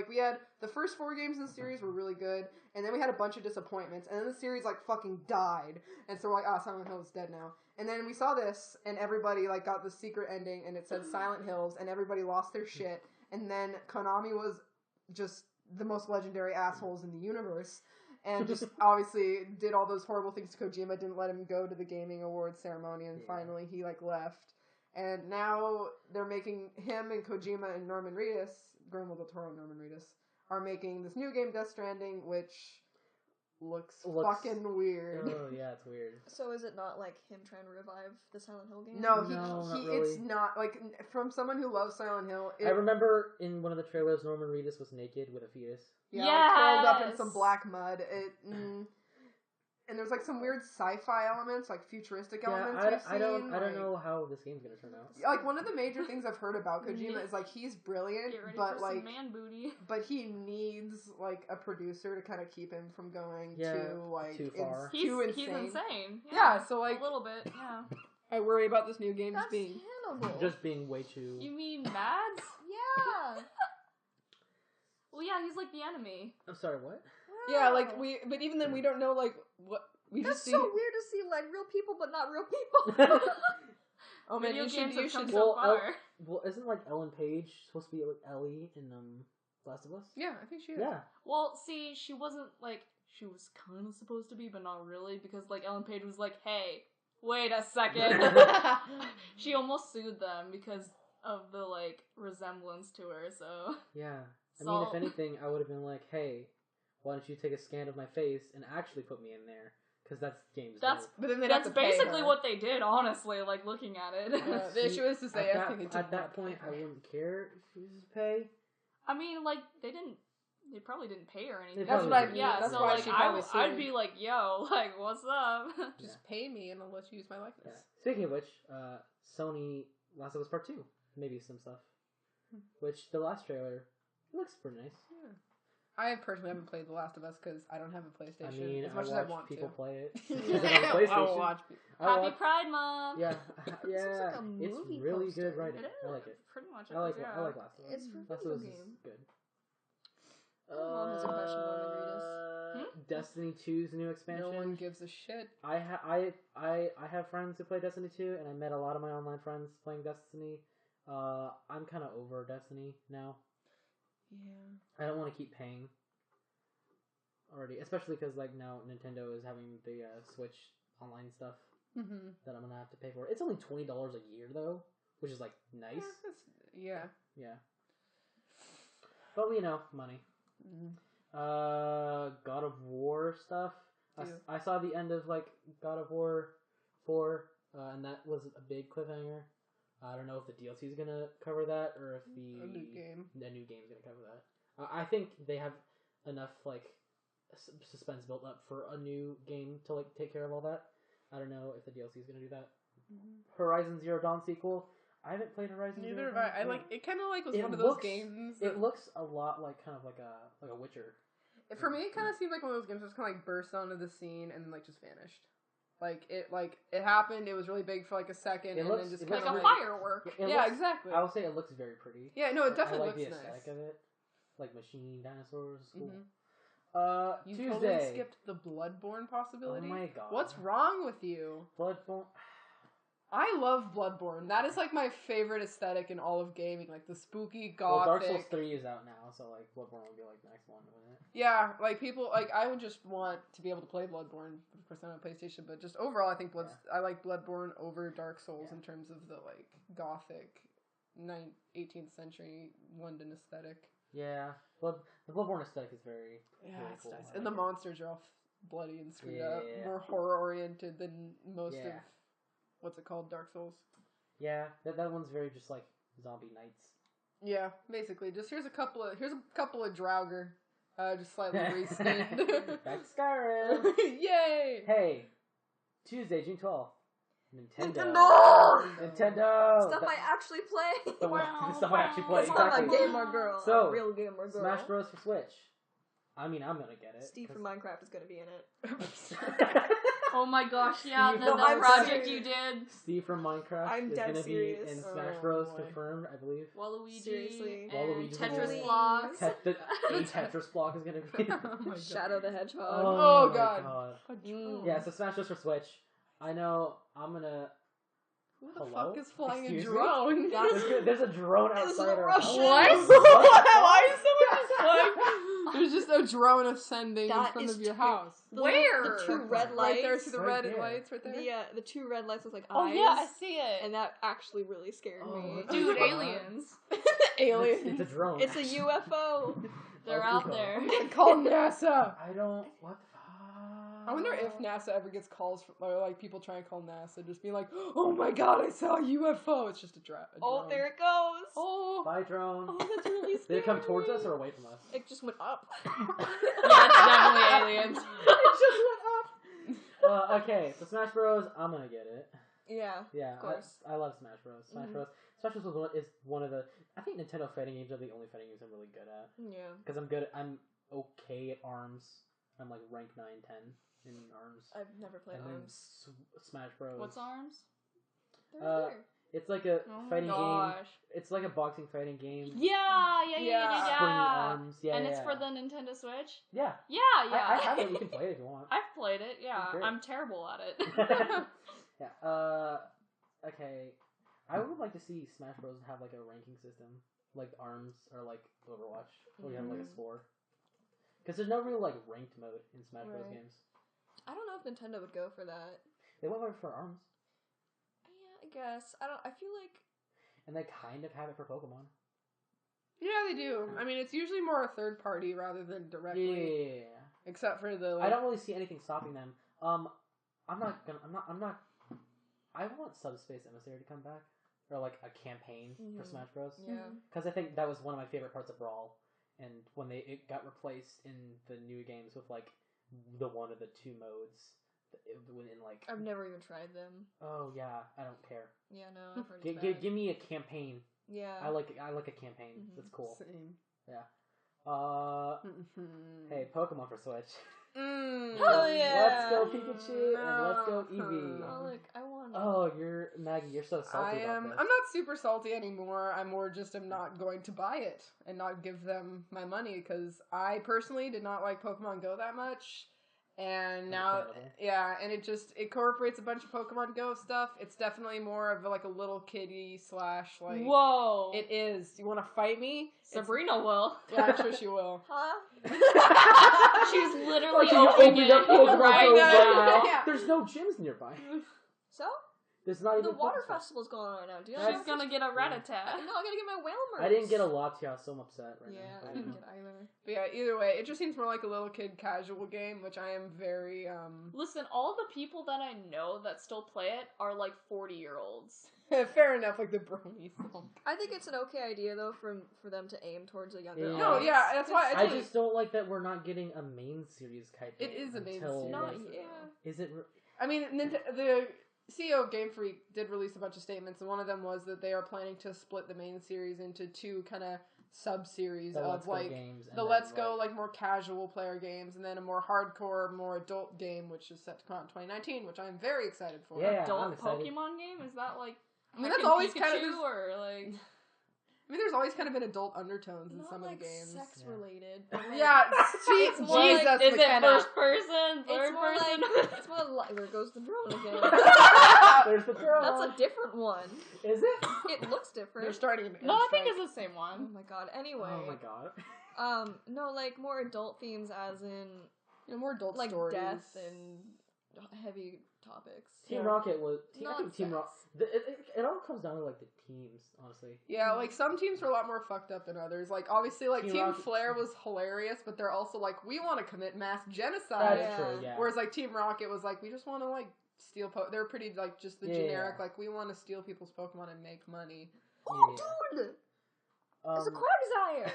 C: we had the first 4 games in the series were really good, and then we had a bunch of disappointments, and then the series like fucking died, and so we're like, Silent Hill is dead now. And then we saw this, and everybody like got the secret ending, and it said Silent Hills, and everybody lost their shit, and then Konami was just the most legendary assholes in the universe. And just obviously did all those horrible things to Kojima, didn't let him go to the Gaming Awards ceremony, and finally he like left. And now they're making him and Kojima and Norman Reedus, Guillermo del Toro and Norman Reedus, are making this new game, Death Stranding, which looks
A: Looks-
C: fucking weird.
A: Oh yeah, it's weird.
B: So is it not like him trying to revive the Silent Hill game?
C: No,
A: No, not
C: it's
A: really.
C: not like from someone who loves Silent Hill.
A: I remember in one of the trailers, Norman Reedus was naked with a fetus.
C: Yeah, like, curled up in
D: Yes!
C: some black mud. And there's like some weird sci-fi elements, like futuristic elements.
A: I don't know how this game's gonna turn out.
C: Like one of the major things I've heard about Kojima is like he's brilliant,
D: Get ready
C: but
D: for
C: like
D: some man booty.
C: but he needs like a producer to kind of keep him from going too like
A: too far.
D: He's insane.
C: Yeah, so like
D: a little bit. Yeah.
C: I worry about this new game
B: That's
C: being
B: Hannibal.
A: Just being way too.
D: You mean Mads?
B: Yeah.
D: Well, yeah, he's like the enemy.
A: I'm sorry, what?
C: yeah like but even then we don't know like what we
B: That's
C: just see.
B: so weird to see like real people, but not real people.
C: Oh man,
D: Video
C: you
D: games
C: should
D: have come
C: should.
D: so far.
A: Well, isn't like Ellen Page supposed to be like Ellie in Last of Us?
C: Yeah, I think she is.
A: Yeah.
D: Well, see, she wasn't like she was kind of supposed to be, but not really, because like Ellen Page was like, "Hey, wait a second." She almost sued them because of the like resemblance to her. So
A: Yeah. I mean, if anything, I would have been like, "Hey, why don't you take a scan of my face and actually put me in there?" Because that's games.
D: That's
C: But then
D: that's basically what they did. Honestly, like looking at it.
C: the issue is to say
A: at that point, I wouldn't care if you just pay.
D: I mean, like they probably didn't pay or anything.
C: That's what I mean.
D: Yeah,
C: That's
D: so
C: why
D: like
C: she probably
D: I'd
C: sued.
D: be like, "Yo, like, what's up?"
C: Just pay me and I'll let you use my likeness.
A: Yeah. Speaking of which, Sony Last of Us Part 2, maybe some stuff. Which the last trailer looks pretty nice.
C: Yeah. I personally haven't played The Last of Us because I don't have a PlayStation.
A: I mean,
C: as much as
A: I
C: I
A: watch
C: want
A: people
C: to.
A: play it.
C: Yeah,
A: PlayStation.
C: I will watch people.
D: Happy Pride Month.
A: Yeah, yeah.
B: like a
A: It's
B: movie
A: really
B: poster.
A: good writing.
D: It is.
A: I like it.
D: Pretty much.
A: I like
D: yeah.
A: I like Last of Us.
B: It's for
A: Last
B: video
A: of Us is
B: game.
A: good.
B: Mom has a crush on Norman
A: Destiny 2's new expansion.
C: No one gives a shit.
A: I have friends who play Destiny 2, and I met a lot of my online friends playing Destiny. I'm kind of over Destiny now.
C: Yeah.
A: I don't want to keep paying already, especially because like now Nintendo is having the Switch online stuff that I'm gonna have to pay for. It's only $20 a year though, which is like nice.
C: Yeah.
A: Yeah. But you know, money. God of War stuff. I saw the end of like God of War 4, and that was a big cliffhanger. I don't know if the DLC is gonna cover that or if the new game's gonna cover that. I think they have enough like suspense built up for a new game to like take care of all that. I don't know if the DLC is gonna do that. Horizon Zero Dawn sequel. I haven't played Horizon Zero Dawn.
C: Neither have I. I like it. Kind of like was one of those games.
A: It looks a lot like kind of like a Witcher.
C: For me, it kind of seemed like one of those games that just kind of like burst onto the scene and like just vanished. Like it happened. It was really big for like a second, and then just
D: like
C: kind
D: a
C: of
D: firework.
C: Exactly.
A: I will say it looks very pretty.
C: Yeah, no, it definitely
A: I like
C: looks
A: the aesthetic
C: nice.
A: of it, like machine dinosaurs. Cool.
C: You
A: Tuesday.
C: totally skipped the Bloodborne possibility.
A: Oh my god!
C: What's wrong with you?
A: Bloodborne?
C: I love Bloodborne. That is like my favorite aesthetic in all of gaming, like the spooky gothic.
A: Well, Dark Souls 3 is out now, so like Bloodborne will be like the next one, wouldn't it?
C: Yeah, like people like I would just want to be able to play Bloodborne. Of course, not on PlayStation, but just overall, I think I like Bloodborne over Dark Souls in terms of the like gothic 18th century London aesthetic.
A: Yeah, the Bloodborne aesthetic is very
C: It's
A: cool.
C: nice, and the monsters are all bloody and screwed up,
A: Yeah.
C: more horror oriented than most of
A: Yeah.
C: what's it called, Dark Souls.
A: Yeah, that one's very just like zombie knights.
C: Yeah, basically, just here's a couple of Draugr, just slightly reskinned.
A: Back to Skyrim.
C: Yay!
A: Hey, Tuesday, June 12th. Nintendo.
B: Stuff I actually play.
A: Stuff I actually play.
B: It's not
A: Exactly.
B: a gamer girl.
A: So,
B: a real gamer girl.
A: Smash Bros. For Switch. I mean, I'm gonna get it.
B: Steve from Minecraft is gonna be in it.
D: Oh my gosh, yeah,
A: Steve
D: the
A: from
D: project
B: serious.
D: you did.
A: Steve from Minecraft
B: I'm
A: is
B: dead
A: gonna
B: serious.
A: be in
C: Oh,
A: Smash Bros.
C: boy.
A: Confirmed, I believe.
D: Waluigi.
B: Seriously.
D: And
A: Waluigi's gonna
D: Tetris
A: be-
D: blocks.
A: The Tetris block is gonna be.
C: Oh my God.
B: Shadow the Hedgehog.
C: Oh,
A: my
C: God.
A: Yeah, so Smash Bros. For Switch. I know I'm gonna.
C: Who the
A: Hello?
C: fuck is flying
A: Excuse
C: a
A: me?
C: drone?
A: There's a drone
B: It's
A: outside
B: a
A: our
B: Russian.
A: house.
C: What? Why is someone just flying? There's just a drone ascending in
B: That
C: front
B: is
C: of your
B: true.
C: house.
D: Where?
B: The two red lights.
C: Right there, see the
A: Right
C: red
A: there.
C: lights right there?
B: The two red lights look like
D: Oh
B: eyes.
D: yeah, I see it.
B: And that actually really scared me.
A: Oh,
D: Dude,
A: God.
D: aliens.
C: Aliens.
A: It's a drone.
B: It's a UFO.
D: They're
A: Oh,
D: out
A: God.
D: there.
C: Call NASA.
A: I don't. What the fuck?
C: I wonder if NASA ever gets calls from, or like people try and call NASA, just being like, "Oh my god, I saw a UFO." It's just a drone.
B: Oh, there it goes.
C: Oh,
A: Bye, drone.
C: oh, that's really
A: Did
C: scary.
A: it come towards us or away from us?
B: It just went up.
D: Yeah, it's definitely aliens.
C: It just went up.
A: Okay, so Smash Bros. I'm gonna get it.
B: Yeah.
A: Yeah,
B: Of course.
A: I love Smash Bros. Smash Bros. Smash Bros. is one of the. I think Nintendo fighting games are the only fighting games I'm really good at.
B: Yeah.
A: Because I'm okay at ARMS. I'm like rank 9, 10 in ARMS.
B: I've never played
A: And then
B: ARMS.
A: Smash Bros.
D: What's arms?
B: They're right there.
A: It's like a
D: Oh my
A: fighting game.
D: gosh.
A: It's like a boxing fighting game.
D: Yeah.
A: Springy arms. Yeah,
D: And
A: yeah,
D: it's for
A: yeah.
D: the Nintendo Switch?
A: Yeah.
D: Yeah.
A: I have it. We can play it if you want.
D: I've played it, yeah.
A: Great.
D: I'm terrible at it.
A: Yeah. Okay. I would like to see Smash Bros. Have like a ranking system, like ARMS or like Overwatch, where you have like a score. Because there's no real like ranked mode in Smash Bros.
B: Right.
A: Games.
B: I don't know if Nintendo would go for that.
A: They went for ARMS,
B: Yeah, I guess. I feel like.
A: and they kind of have it for Pokemon.
C: Yeah, they do. I mean, it's usually more a third party rather than directly.
A: Yeah.
C: Except for the. Like,
A: I don't really see anything stopping them. I'm not. I want Subspace Emissary to come back, or like a campaign for Smash Bros.
B: Yeah.
A: Because I think that was one of my favorite parts of Brawl, and when it got replaced in the new games with like the one of the two modes, in like.
B: I've never even tried them.
A: Oh yeah, I don't care.
B: Yeah, no, I've heard it's bad.
A: Give me a campaign.
B: Yeah.
A: I like a campaign. That's cool.
C: Same.
A: Yeah. Hey, Pokemon for Switch.
B: Hell yeah!
A: Let's go Pikachu and let's go Eevee.
B: Oh, look, I want it.
A: Oh, Maggie. You're so salty about
C: I'm
A: this.
C: not super salty anymore. I'm more just am not going to buy it and not give them my money because I personally did not like Pokemon Go that much. And now, yeah, and it incorporates a bunch of Pokemon Go stuff. It's definitely more of like a little kiddie / like.
D: Whoa!
C: It is. You want to fight me?
D: Sabrina will.
C: Yeah, I'm sure she will.
B: Huh?
D: She's literally
A: You
D: opening
A: opened up
D: it
A: Pokemon
D: right
A: Go
D: now.
C: Yeah.
A: There's no gyms nearby.
B: So?
A: There's not
B: The
A: even
B: water
A: Pokemon.
B: festival's going on right now. Do you
D: She's gonna get a Rattata.
B: No, I gotta get my whale merch.
A: I didn't get a Latias, so I'm upset right
B: Yeah,
A: now.
B: I didn't get either.
C: But yeah, either way, it just seems more like a little kid casual game, which I am very,
D: Listen, all the people that I know that still play it are like 40-year-olds.
C: fair enough, like the bronies.
B: I think it's an okay idea though for them to aim towards a younger
A: Yeah.
C: No,
B: audience.
C: yeah, that's why
A: I just don't like that we're not getting a main series type
C: It
A: game
C: is a main
A: until,
C: series.
B: Not
A: like,
B: yeah.
A: Is it?
C: I mean, the CEO of Game Freak did release a bunch of statements, and one of them was that they are planning to split the main series into two kind of sub-series
A: The
C: of
A: Let's Go
C: like
A: games and
C: the
A: then,
C: Let's Go like more casual player games, and then a more hardcore, more adult game, which is set to come out in 2019, which I'm very excited for.
A: Yeah, I'm
D: Adult
A: excited.
D: Pokemon game? Is that like
C: I mean, that's
D: Fucking
C: always
D: Pikachu
C: kind of.
D: or like
C: I mean, there's always kind of been adult undertones in
B: Not
C: some
B: like
C: of the games.
B: sex
A: Yeah.
B: related. But like,
C: Yeah,
B: It's more like-
C: Jesus,
D: is it
C: McKenna.
D: first person,
B: It's
D: third
B: more
D: person?
B: like it's more like there goes the drone again.
A: There's the drone.
B: That's a different one.
A: Is it?
B: It looks different.
C: They're starting an
D: No, I think
C: airstrike.
D: it's the same
B: Oh
D: one.
B: my god. Anyway.
A: Oh my god.
B: No, like more adult themes, as in
C: You know, more adult
B: like
C: stories.
B: death and heavy topics.
A: Team
C: Yeah.
A: Rocket was. I
B: Not
A: think Team
B: sex.
A: Rocket. It all comes down to like the teams, honestly.
C: Yeah, like some teams were a lot more fucked up than others. Like obviously, like
A: Team
C: Team
A: Rocket-
C: Flare was hilarious, but they're also like, we want to commit mass genocide.
A: That's
B: Yeah.
A: true. Yeah.
C: Whereas like Team Rocket was like, we just want to like steal. They're pretty like just the
A: Yeah,
C: generic
A: yeah.
C: like we want to steal people's Pokemon and make money.
B: Oh,
A: Yeah.
B: dude! It's a
A: Um,
B: Quagsire!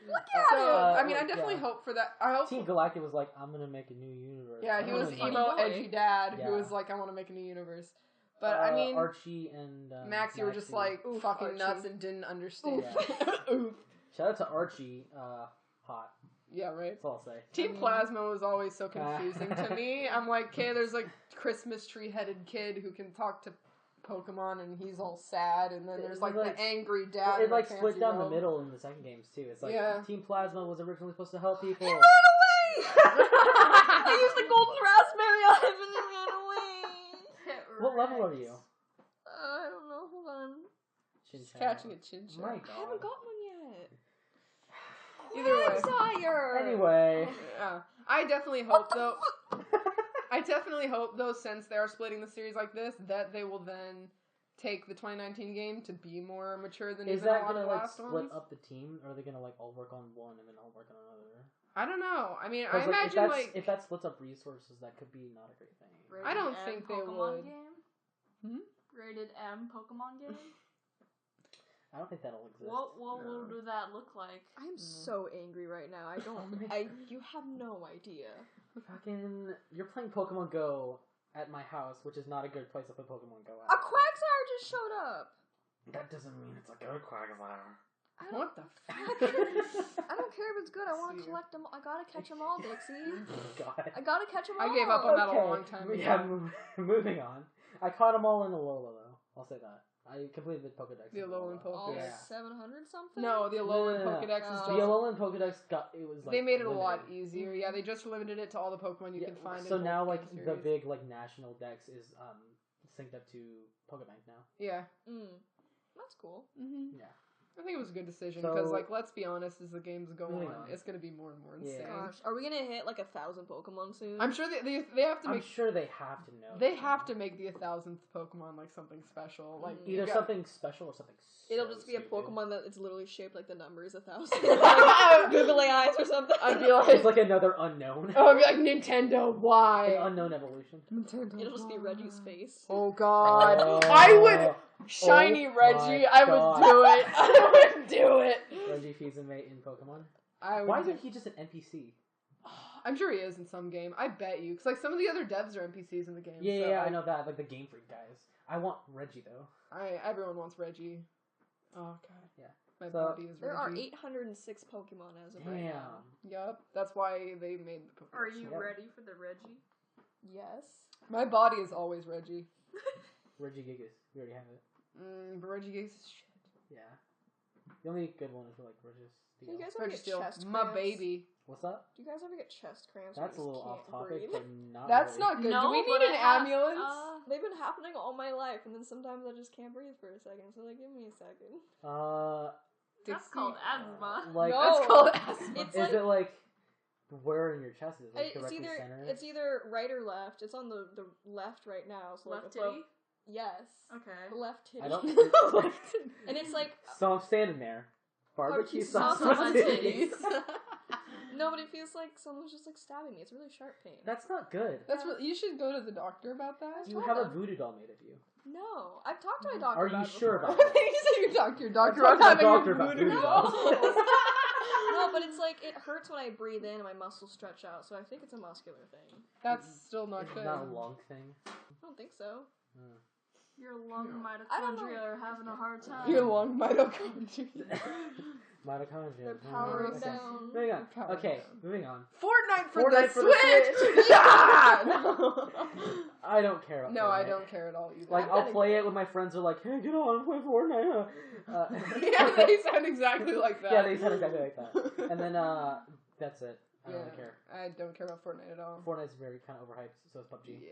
B: Look at
C: So
B: it!
C: I mean, I definitely
A: yeah.
C: hope for that. I hope.
A: Team Galactic was like, I'm gonna make a new universe.
C: Yeah,
A: I'm
C: he
A: gonna
C: was
A: make-
B: funny
C: emo
B: boy.
C: edgy dad
A: Yeah.
C: who was like, I want to make a new universe. But I mean,
A: Archie and
C: Max, you were just like
B: Oof,
C: fucking
B: Archie.
C: nuts and didn't understand.
A: Yeah.
C: Oof.
A: Shout out to Archie. Hot.
C: Yeah, right.
A: That's all I'll say.
C: Team
B: I mean-
C: Plasma was always so confusing to me. I'm like, okay, there's like Christmas tree headed kid who can talk to Pokemon and he's all sad, and then there's like
A: Like-
C: the angry dad.
A: It
C: in a
A: like split
C: fancy
A: down the
C: robe.
A: middle in the second games too. It's like
C: Yeah.
A: Team Plasma was originally supposed to help people.
B: It ran away! I used the golden raspberry on him and it ran away!
A: What level are you?
B: I don't know, hold on.
C: She's
A: Chin-chan.
C: catching a chin-chin.
A: My
B: I haven't
A: God.
B: got one yet.
C: Either way.
B: Quagsire!
A: Anyway.
C: Yeah. I definitely hope though. I definitely hope though, since they are splitting the series like this, that they will then take the 2019 game to be more mature than
A: Is
C: even a
A: that
C: lot of
A: gonna
C: the
A: like
C: last
A: split
C: ones.
A: up the team, or are they gonna like all work on one and then all work on another?
C: I don't know. I mean, I
A: 'Cause, like,
C: imagine
A: if that splits up resources, that could be not a great thing.
D: Rated
C: I don't
D: M
C: think they
D: Pokemon
C: would.
D: Game? Rated M Pokemon game?
A: I don't think that'll exist.
D: What will do that look like?
B: I am so angry right now. I don't. You have no idea.
A: Fucking, you're playing Pokemon Go at my house, which is not a good place to play Pokemon Go at.
B: A Quagsire just showed up.
A: That doesn't mean it's a good Quagsire.
C: What the fuck?
B: I don't care if it's good. I want to
C: See.
B: collect them. I gotta catch them all, Dixie.
A: God.
B: I gotta catch them all.
C: I gave up on that a long time ago.
A: Yeah, moving on. I caught them all in Alola, though. I'll say that. I completed the Pokedex.
C: The
A: in
C: Alolan Pokedex.
B: All
A: Yeah.
B: 700 something?
C: No, the Alolan
A: No.
C: Pokedex is
B: Oh.
C: just...
A: The Alolan Pokedex it was like
C: They made it a
A: limited.
C: lot easier. Yeah, they just limited it to all the Pokemon you
A: Yeah,
C: can find.
A: so
C: in
A: now,
C: both
A: like,
C: game
A: the
C: series.
A: big, like, national dex is synced up to Pokebank now.
C: Yeah.
B: That's cool.
C: Mm-hmm.
A: Yeah.
C: I think it was a good decision
A: So-
C: because, like, let's be honest, as the games go
A: Moving
C: on,
A: on.
C: it's going to be more and more insane.
A: Yeah.
B: Gosh, are we gonna hit like 1,000 Pokemon soon?
C: I'm sure they have to
A: I'm
C: make
A: sure they have to know.
C: they have to make the 1,000th Pokemon like something special. Like
A: Either
C: you got-
A: something special or something.
B: It'll
A: so
B: just be a
A: stupid.
B: Pokemon that it's literally shaped like the numbers 1,000. Like, googly eyes or something.
C: I'd be like,
A: It's like another unknown.
C: oh, I'd be like Nintendo, why?
A: An unknown evolution.
C: Nintendo.
B: It'll just be Reggie's face.
C: Oh God,
A: Oh.
C: I would shiny
A: Oh
C: Reggie.
A: my
C: I would
A: God.
C: do it. I would do it.
A: Reggie Fils-Aimé in Pokemon.
C: I would
A: Why
C: do-
A: isn't he just an NPC?
C: I'm sure he is in some game. I bet you, because like some of the other devs are NPCs in the game.
A: Yeah,
C: so
A: yeah, I know that. Like the Game Freak guys. I want Reggie though.
C: Everyone wants Reggie. Oh God.
A: Yeah.
C: My
A: So-
C: body is
B: There are
C: Reggie.
B: 806 Pokemon as of right
A: Damn.
B: now.
C: Yup. That's why they made the Pokemon.
D: Are you
A: Yeah.
D: ready for the Reggie?
B: Yes.
C: My body is always Reggie.
A: Reggie Gigas. We already have it.
C: But Reggie Gates is shit.
A: Yeah. The only good one is like Regis.
B: Do you guys ever
C: Reggie
B: get
C: Steel,
B: chest
C: my
B: cramps?
C: baby.
A: What's that?
B: Do you guys ever get chest cramps?
A: That's a
B: where you
A: little
B: just
A: off
B: can't
A: topic,
B: breathe?
A: but not.
C: That's
A: really.
C: not good.
D: No,
C: Do we
D: but
C: need an
D: I have-
C: ambulance?
B: They've been happening all my life, and then sometimes I just can't breathe for a second. So like, give me a second.
D: That's
C: Dixie.
D: called asthma.
A: Like,
B: No.
C: That's called asthma.
B: It's
A: is
B: like
A: it like where in your chest is it? Like
B: it's
A: directly
B: either
A: center?
B: it's either right or left. It's on the left right now. So
D: Left
B: like above,
D: titty?
B: yes,
D: Okay.
B: the left titty.
A: I don't.
B: And it's like
A: So I'm standing there. Barbecue
B: Barbecue
A: sauce
B: sauce
A: on
B: on
A: my
B: my
A: titties.
B: no, but it feels like someone's just like stabbing me. It's really sharp pain.
A: That's not good.
C: That's really, you should go to the doctor about that.
A: You
B: told
A: have a
B: them.
A: voodoo doll made of you.
B: No, I've talked to my doctor.
A: Are you
B: about it
A: sure
B: before.
A: about that?
C: you said your doctor. Doctor,
A: talking
C: I'm
A: to
C: having
A: a doctor
C: a
A: about
C: voodoo
A: voodoo
C: doll.
A: dolls.
B: No, but it's like it hurts when I breathe in and my muscles stretch out. So I think it's a muscular thing.
C: That's still not
A: It's
C: good.
A: not a lung thing.
B: I don't think so.
D: Your lung
B: I don't know.
D: mitochondria are having a hard time.
C: Your lung mitochondria.
A: Mitochondria.
B: They're powering
A: Okay.
B: down.
A: Moving on.
C: Powering
A: Okay,
C: down.
A: moving on.
C: Fortnite for
A: Fortnite
C: the
A: for the
C: Switch.
A: Switch.
C: Yeah. No.
A: I don't care about
C: No, I
A: Fortnite.
C: don't care at all either.
A: Like,
B: I'm
A: I'll
B: gonna
A: play
B: get-
A: it when my friends are like, hey, get on, play Fortnite, huh?
C: yeah, they sound exactly like that.
A: Yeah, they sound exactly like that. And then, that's it. I don't really care.
C: I don't care about Fortnite at all.
A: Fortnite's very kind of overhyped, so is PUBG.
C: Yeah.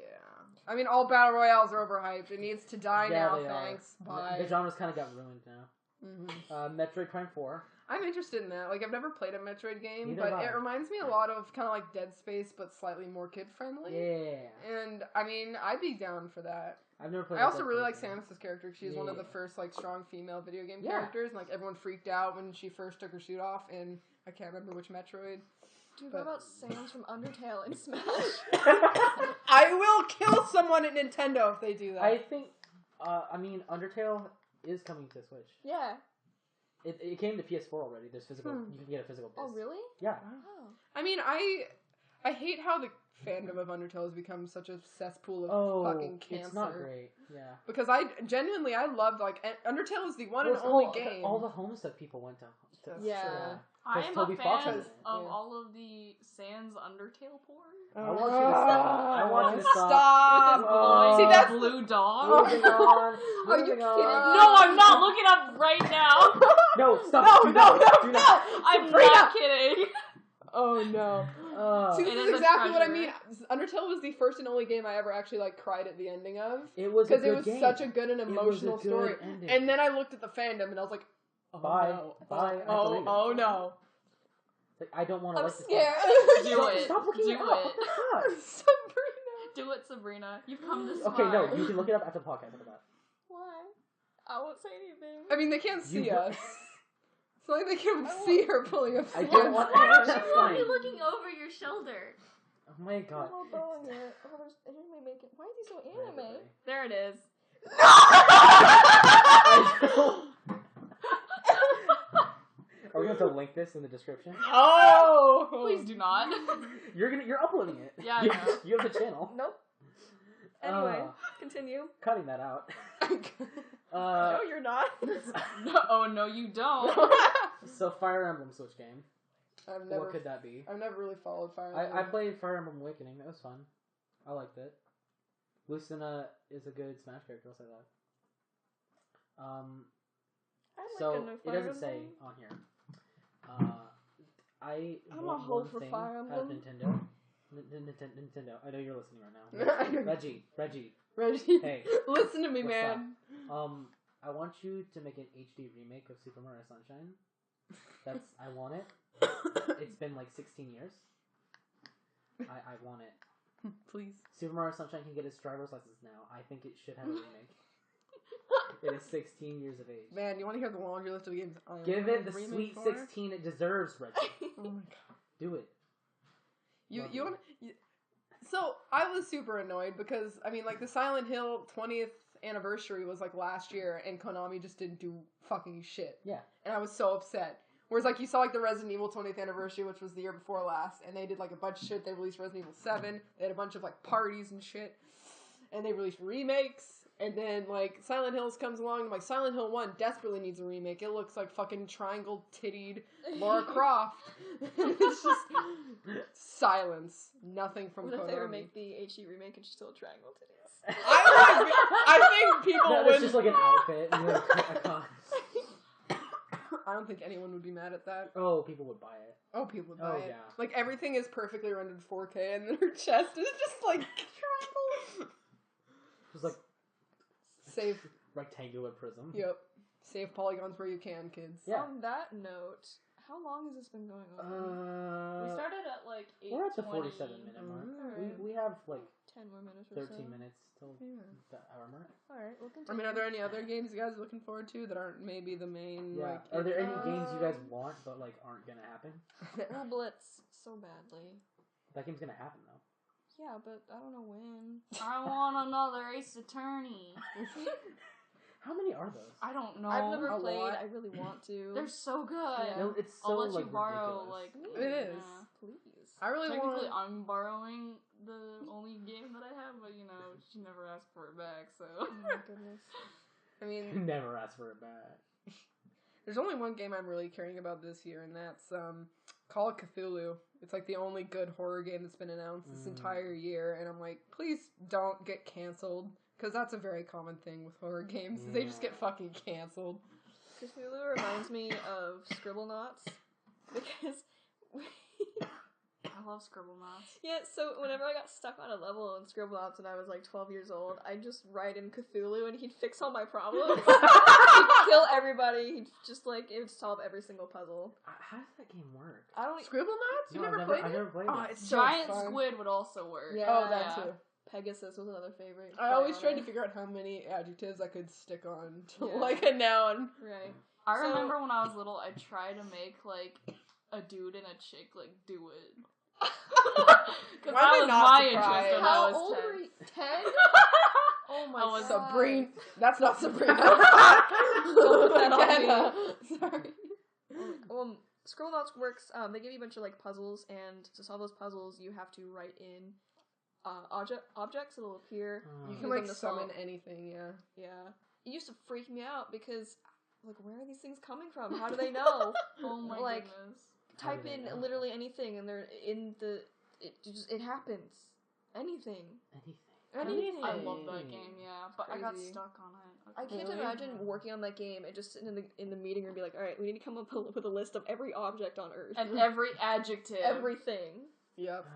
C: I mean, all battle royales are overhyped. It needs to die
A: Yeah,
C: now,
A: they are.
C: thanks.
A: The
C: Bye.
A: genre's kind of got ruined now.
C: Mm-hmm.
A: Metroid Prime 4.
C: I'm interested in that. Like, I've never played a Metroid game,
A: Neither
C: but
A: have I.
C: it reminds me a lot of kind of like Dead Space, but slightly more kid-friendly.
A: Yeah.
C: And, I mean, I'd be down for that.
A: I've never played
C: I also
A: Dead
C: really like
A: Space, though.
C: Samus's character. She was one of the
A: Yeah.
C: first, like, strong female video game
A: Yeah.
C: characters, and, like, everyone freaked out when she first took her suit off in, I can't remember which Metroid.
B: Dude,
C: But-
B: what about Sans from Undertale and Smash?
C: I will kill someone at Nintendo if they do that.
A: I think, I mean, Undertale is coming to Switch.
B: Yeah.
A: It came to PS4 already. There's physical. You can get a physical disc.
B: Oh, really?
A: Yeah.
B: Oh.
C: I mean, I hate how the fandom of Undertale has become such a cesspool of
A: Oh,
C: fucking cancer.
A: it's not great. Yeah.
C: Because I loved, like, Undertale is the one and
A: Well,
C: only
A: all-
C: game.
A: All the Homestead people went to
C: That's
B: Yeah.
D: I am
A: Toby
D: a
A: Fox
D: fan
A: has it.
D: of
C: Yeah.
D: all of the Sans Undertale porn.
A: I want you to stop. I want you to stop.
D: With
A: Oh.
D: this
C: See, that's-
D: blue dog.
A: Moving on.
B: Are you
A: Moving
B: kidding
A: on.
B: me?
D: No, I'm not looking up right now.
A: No, stop.
C: No,
A: Do
C: no,
A: not.
C: no,
A: Do
C: no!
A: not.
D: I'm
C: Sabrina!
D: not kidding.
C: Oh, no. See,
D: It
C: this
D: is
C: is
D: a
C: exactly what I
D: treasure.
C: mean. Undertale was the first and only game I ever actually, like, cried at the ending of.
A: It was a
C: Because
A: good
C: it was
A: game.
C: such a good and
A: It was a
C: emotional
A: good
C: story.
A: ending.
C: And then I looked at the fandom and I was like, oh,
A: Bye.
C: no.
A: Bye. I
C: Oh,
A: believe it.
C: oh, no.
A: Like, I don't want to
C: I'm
A: like this.
C: scared.
D: Do it.
A: Stop looking
D: Do
A: it up.
D: it.
A: What the fuck?
C: Sabrina.
D: Do it, Sabrina. You've come this
A: Okay, no,
D: far.
A: you can look it up after the podcast. After that.
B: Why? I won't say anything.
C: I mean, they can't see
A: You-
C: us. It's not like they can see her pulling a
A: I
C: flip.
A: don't want
E: Why
A: That's
E: aren't you
A: fine.
E: looking over your shoulder?
A: Oh my god.
B: I'm not throwing it. Oh, there's anime making. Why is he so anime?
D: There it is.
A: Are we going to link this in the description?
C: Oh!
D: Please do not.
A: You're uploading it.
D: Yeah, I
A: you,
D: know.
A: you have the channel.
B: Nope. Anyway, continue.
A: Cutting that out.
B: No, you're not.
D: No, oh no, you don't.
A: So Fire Emblem Switch game.
C: I've
A: What could that be?
C: I've never really followed Fire
A: I
C: Emblem.
A: played Fire Emblem Awakening. That was fun. I liked it. Lucina is a good Smash character. I'll say that. So it doesn't say on here. I
B: I'm
A: want
B: a hoe
A: one
B: for
A: thing
B: Fire
A: out of
B: Emblem.
A: Nintendo. Nintendo. I know you're listening right now. Reggie.
C: Reggie,
A: Hey.
C: listen to me,
A: What's
C: man.
A: I want you to make an HD remake of Super Mario Sunshine. I want it. It's been like 16 years. I want it.
C: Please.
A: Super Mario Sunshine can get its driver's license now. I think it should have a remake. It is 16 years of age.
C: Man, you want to hear the laundry list of games? I
A: Give
C: want
A: it the
C: a remake
A: sweet
C: for?
A: 16 it deserves, Reggie.
C: Oh my god.
A: Do it.
C: You
A: Love
C: you
A: it.
C: want So I was super annoyed because I mean like the Silent Hill 20th anniversary was like last year and Konami just didn't do fucking shit.
A: Yeah.
C: And I was so upset. Whereas like you saw like the Resident Evil 20th anniversary, which was the year before last, and they did like a bunch of shit. They released Resident Evil 7. They had a bunch of like parties and shit. And they released remakes. And then like Silent Hills comes along and like Silent Hill 1 desperately needs a remake. It looks like fucking triangle tittied Lara Croft. It's just silence. Nothing from
B: What if they
C: Konami.
B: remake the HD remake and she's still a triangle titties?
C: I think people
A: No,
C: would.
A: it's just like an outfit. And you're like, I can't.
C: I don't think anyone would be mad at that.
A: Oh, people would buy it.
C: Oh, people would buy
A: Oh,
C: it.
A: yeah.
C: Like everything is perfectly rendered 4K, and then her chest is just like
A: Just like
C: save.
A: rectangular prism.
C: Yep. Save polygons where you can, kids.
A: Yeah.
B: On that note, how long has this been going on?
D: We started at like 8:20.
A: We're at the 47-minute mark.
B: Alright.
A: We have like
B: 10 more minutes or
A: 13
B: so.
A: minutes till
C: Yeah.
A: the hour mark.
B: Alright, we'll
C: I
B: continue.
C: mean, are there any other games you guys are looking forward to that aren't maybe the main?
A: Yeah.
C: Like,
A: Are there any games you guys want but like aren't gonna happen?
B: Blitz so badly.
A: That game's gonna happen though.
B: Yeah, but I don't know when.
D: I want another Ace Attorney.
A: How many are those?
D: I don't know.
B: I've never
C: a
B: played.
C: lot.
B: I really want to.
D: They're so good.
B: Yeah.
A: No, it's so
D: I'll let
A: like
D: you borrow
A: ridiculous.
D: like.
C: It is.
D: Yeah.
B: Please.
C: I really
D: Technically,
C: want.
D: I'm borrowing the only game that I have, but you know, she never asked for it back, so.
B: Oh my goodness.
C: I mean,
A: Never ask for it back.
C: there's only one game I'm really caring about this year, and that's Call of Cthulhu. It's like the only good horror game that's been announced this entire year, and I'm like, please don't get canceled, because that's a very common thing with horror games. Is They just get fucking canceled.
B: Cthulhu reminds me of Scribblenauts because
D: I love Scribblenauts.
B: yeah. So whenever I got stuck on a level in Scribblenauts when I was like 12 years old, I'd just write in Cthulhu and he'd fix all my problems. He'd kill everybody. He'd just like it would solve every single puzzle.
A: How does that game work?
B: I don't.
C: Scribblenauts? You
A: No,
C: never played
A: I've
C: it?
A: never played
C: Oh,
A: it.
C: it's so
D: Giant
C: fun.
D: Squid would also work.
B: Yeah.
C: Oh, that
D: Yeah.
C: too.
B: Pegasus was another favorite.
C: I always tried to
B: Bionic.
C: figure out how many adjectives I could stick on to
B: Yeah.
C: like a noun.
B: Right.
D: I
B: So-
D: remember when I was little, I tried to make like a dude and a chick like do it. Because
C: Why am I
D: that was
C: not
D: my
C: surprised?
D: interest when I
B: How
D: was
B: old
D: 10.
B: were you? 10? Oh my
D: I was
B: god.
C: Sabrina. That's not Sabrina.
B: That
C: McKenna. Sorry.
B: Scribblenauts works. They give you a bunch of like puzzles, and to solve those puzzles, you have to write in objects that'll appear.
C: You
A: Oh.
C: can
B: Move
C: like
B: them to
C: summon
B: solve.
C: anything, yeah.
B: Yeah, it used to freak me out because, like, where are these things coming from? How do they know?
D: Oh my
B: Like,
D: goodness.
A: How do
B: Type
A: they
B: in
A: know?
B: literally anything, and they're in the. It happens. Anything. Anything.
D: I love that game, yeah, but I got
B: Crazy.
D: stuck on it.
B: I can't
C: Really?
B: imagine working on that game and just sitting in the meeting and be like, all right, we need to come up with a list of every object on Earth,
D: And every adjective.
B: everything,
C: Yep.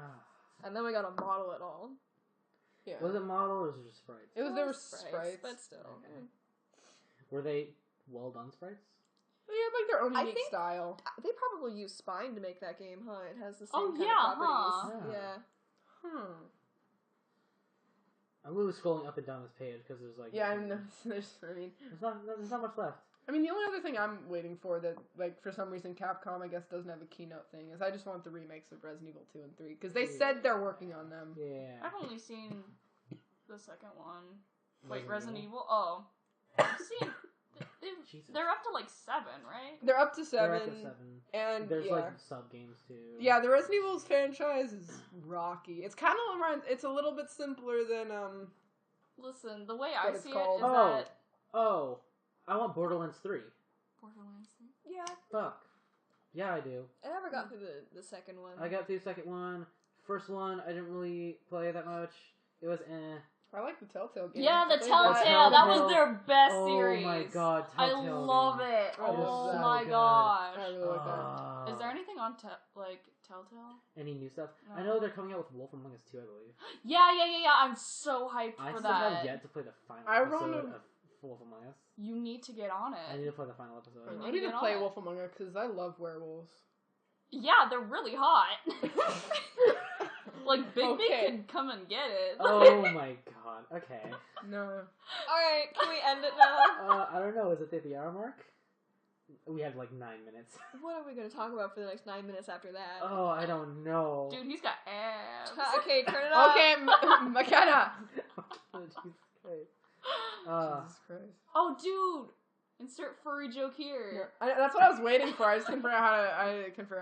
B: and then we gotta model it all.
C: Yeah.
A: Was it model or was it just sprites?
C: It was there were sprites.
B: but still.
A: Okay. Were they well done sprites?
C: They had like their own
B: I
C: unique
B: think-
C: style.
B: They probably used Spine to make that game, huh? It has the same
D: Oh,
B: kind
D: yeah,
B: of properties.
A: huh?
B: Yeah.
A: I'm literally scrolling up and down this page because there's like
C: Yeah, I know. There's
A: not much left.
C: I mean, the only other thing I'm waiting for that, like, for some reason Capcom, I guess, doesn't have a keynote thing is I just want the remakes of Resident Evil 2 and 3 because they said they're working on them.
A: Yeah.
D: I've only seen the second one. Wait,
A: Resident
D: Resident Evil? Oh. I've seen... They're up to like 7, right?
C: They're up to 7.
A: They're up to 7.
C: And
A: there's
C: yeah.
A: like sub games too.
C: Yeah, the Resident Evil's franchise is rocky. It's kind of it's a little bit simpler than
D: Listen, the way
C: what
D: I
C: it's
D: see
C: called.
D: it is that
A: Oh, I want Borderlands 3.
D: Borderlands 3?
B: Yeah,
A: Fuck. Yeah, I do.
B: I never got through the second one.
A: I got through the second one. First one, I didn't really play that much. It was eh.
C: I like the Telltale game.
D: Yeah, the
C: I played
D: Telltale. That was
A: Telltale.
D: their best series.
A: Oh my god,
D: I
A: Telltale
D: love
A: game.
D: it.
C: Oh,
D: Oh
C: so
D: my
A: good.
D: gosh.
C: I really like that.
D: Is there anything on Telltale?
A: Any new stuff?
D: No.
A: I know they're coming out with Wolf Among Us 2, I believe.
D: Yeah. I'm so hyped
A: I
D: for
A: still
D: that.
A: have yet to play the final
C: I
A: episode
C: wanna-
A: of Wolf Among Us.
D: You need to get on
A: I need
D: it.
A: to play the final episode.
D: You
C: I need
D: get
C: to
D: on
C: play
D: it.
C: Wolf Among Us because I love werewolves.
D: Yeah, they're really hot. Like, Big
C: Okay.
D: could come and get it.
A: Oh my god. Okay.
C: No.
B: Alright, can we end it now?
A: I don't know. Is it at the hour mark? We have like 9 minutes.
B: What are we going to talk about for the next 9 minutes after that?
A: Oh, I don't know.
D: Dude, he's got abs.
B: Okay, turn it off.
C: Okay, Makena.
A: Jesus Christ.
C: Jesus Christ.
D: Oh, dude! Insert furry joke here.
C: That's what I was waiting for. I just couldn't figure out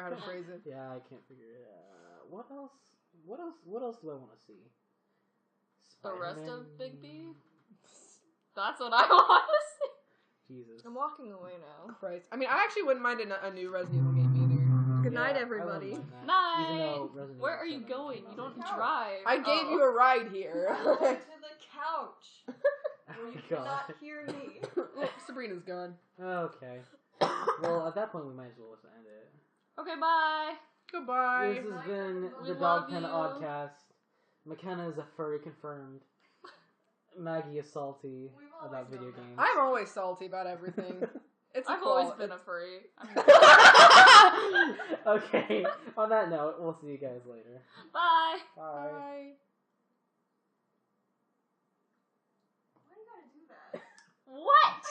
C: how to phrase it.
A: Yeah, I can't figure it out. What else? What else do I want to see?
D: The rest
A: Spider-Man?
D: of Big B? That's what I want to see.
A: Jesus.
B: I'm walking away now.
C: Christ. I mean, I actually wouldn't mind a new Resident Evil game either.
B: Good night,
A: I
B: everybody.
A: wouldn't mind that.
D: Night!
A: Even though Resident
D: Where
A: Evil
D: are you
A: 7
D: going?
A: came
D: You
A: out
D: don't
A: recently.
D: drive.
C: I gave you a ride here.
B: To the couch.
A: Oh
B: Where
A: my
B: you
A: god.
B: cannot hear me.
C: Oh, Sabrina's gone.
A: Okay. Well, at that point, we might as well just end it.
D: Okay, bye.
C: Goodbye.
A: This has been
D: We
A: the
D: love
A: DOGPEN
D: you.
A: Oddcast. McKenna is a furry confirmed. Maggie is salty about video games.
C: I'm always salty about everything. It's
D: I've always been a furry.
A: Okay, on that note, we'll see you guys later.
D: Bye.
A: Bye.
C: Bye.
D: What?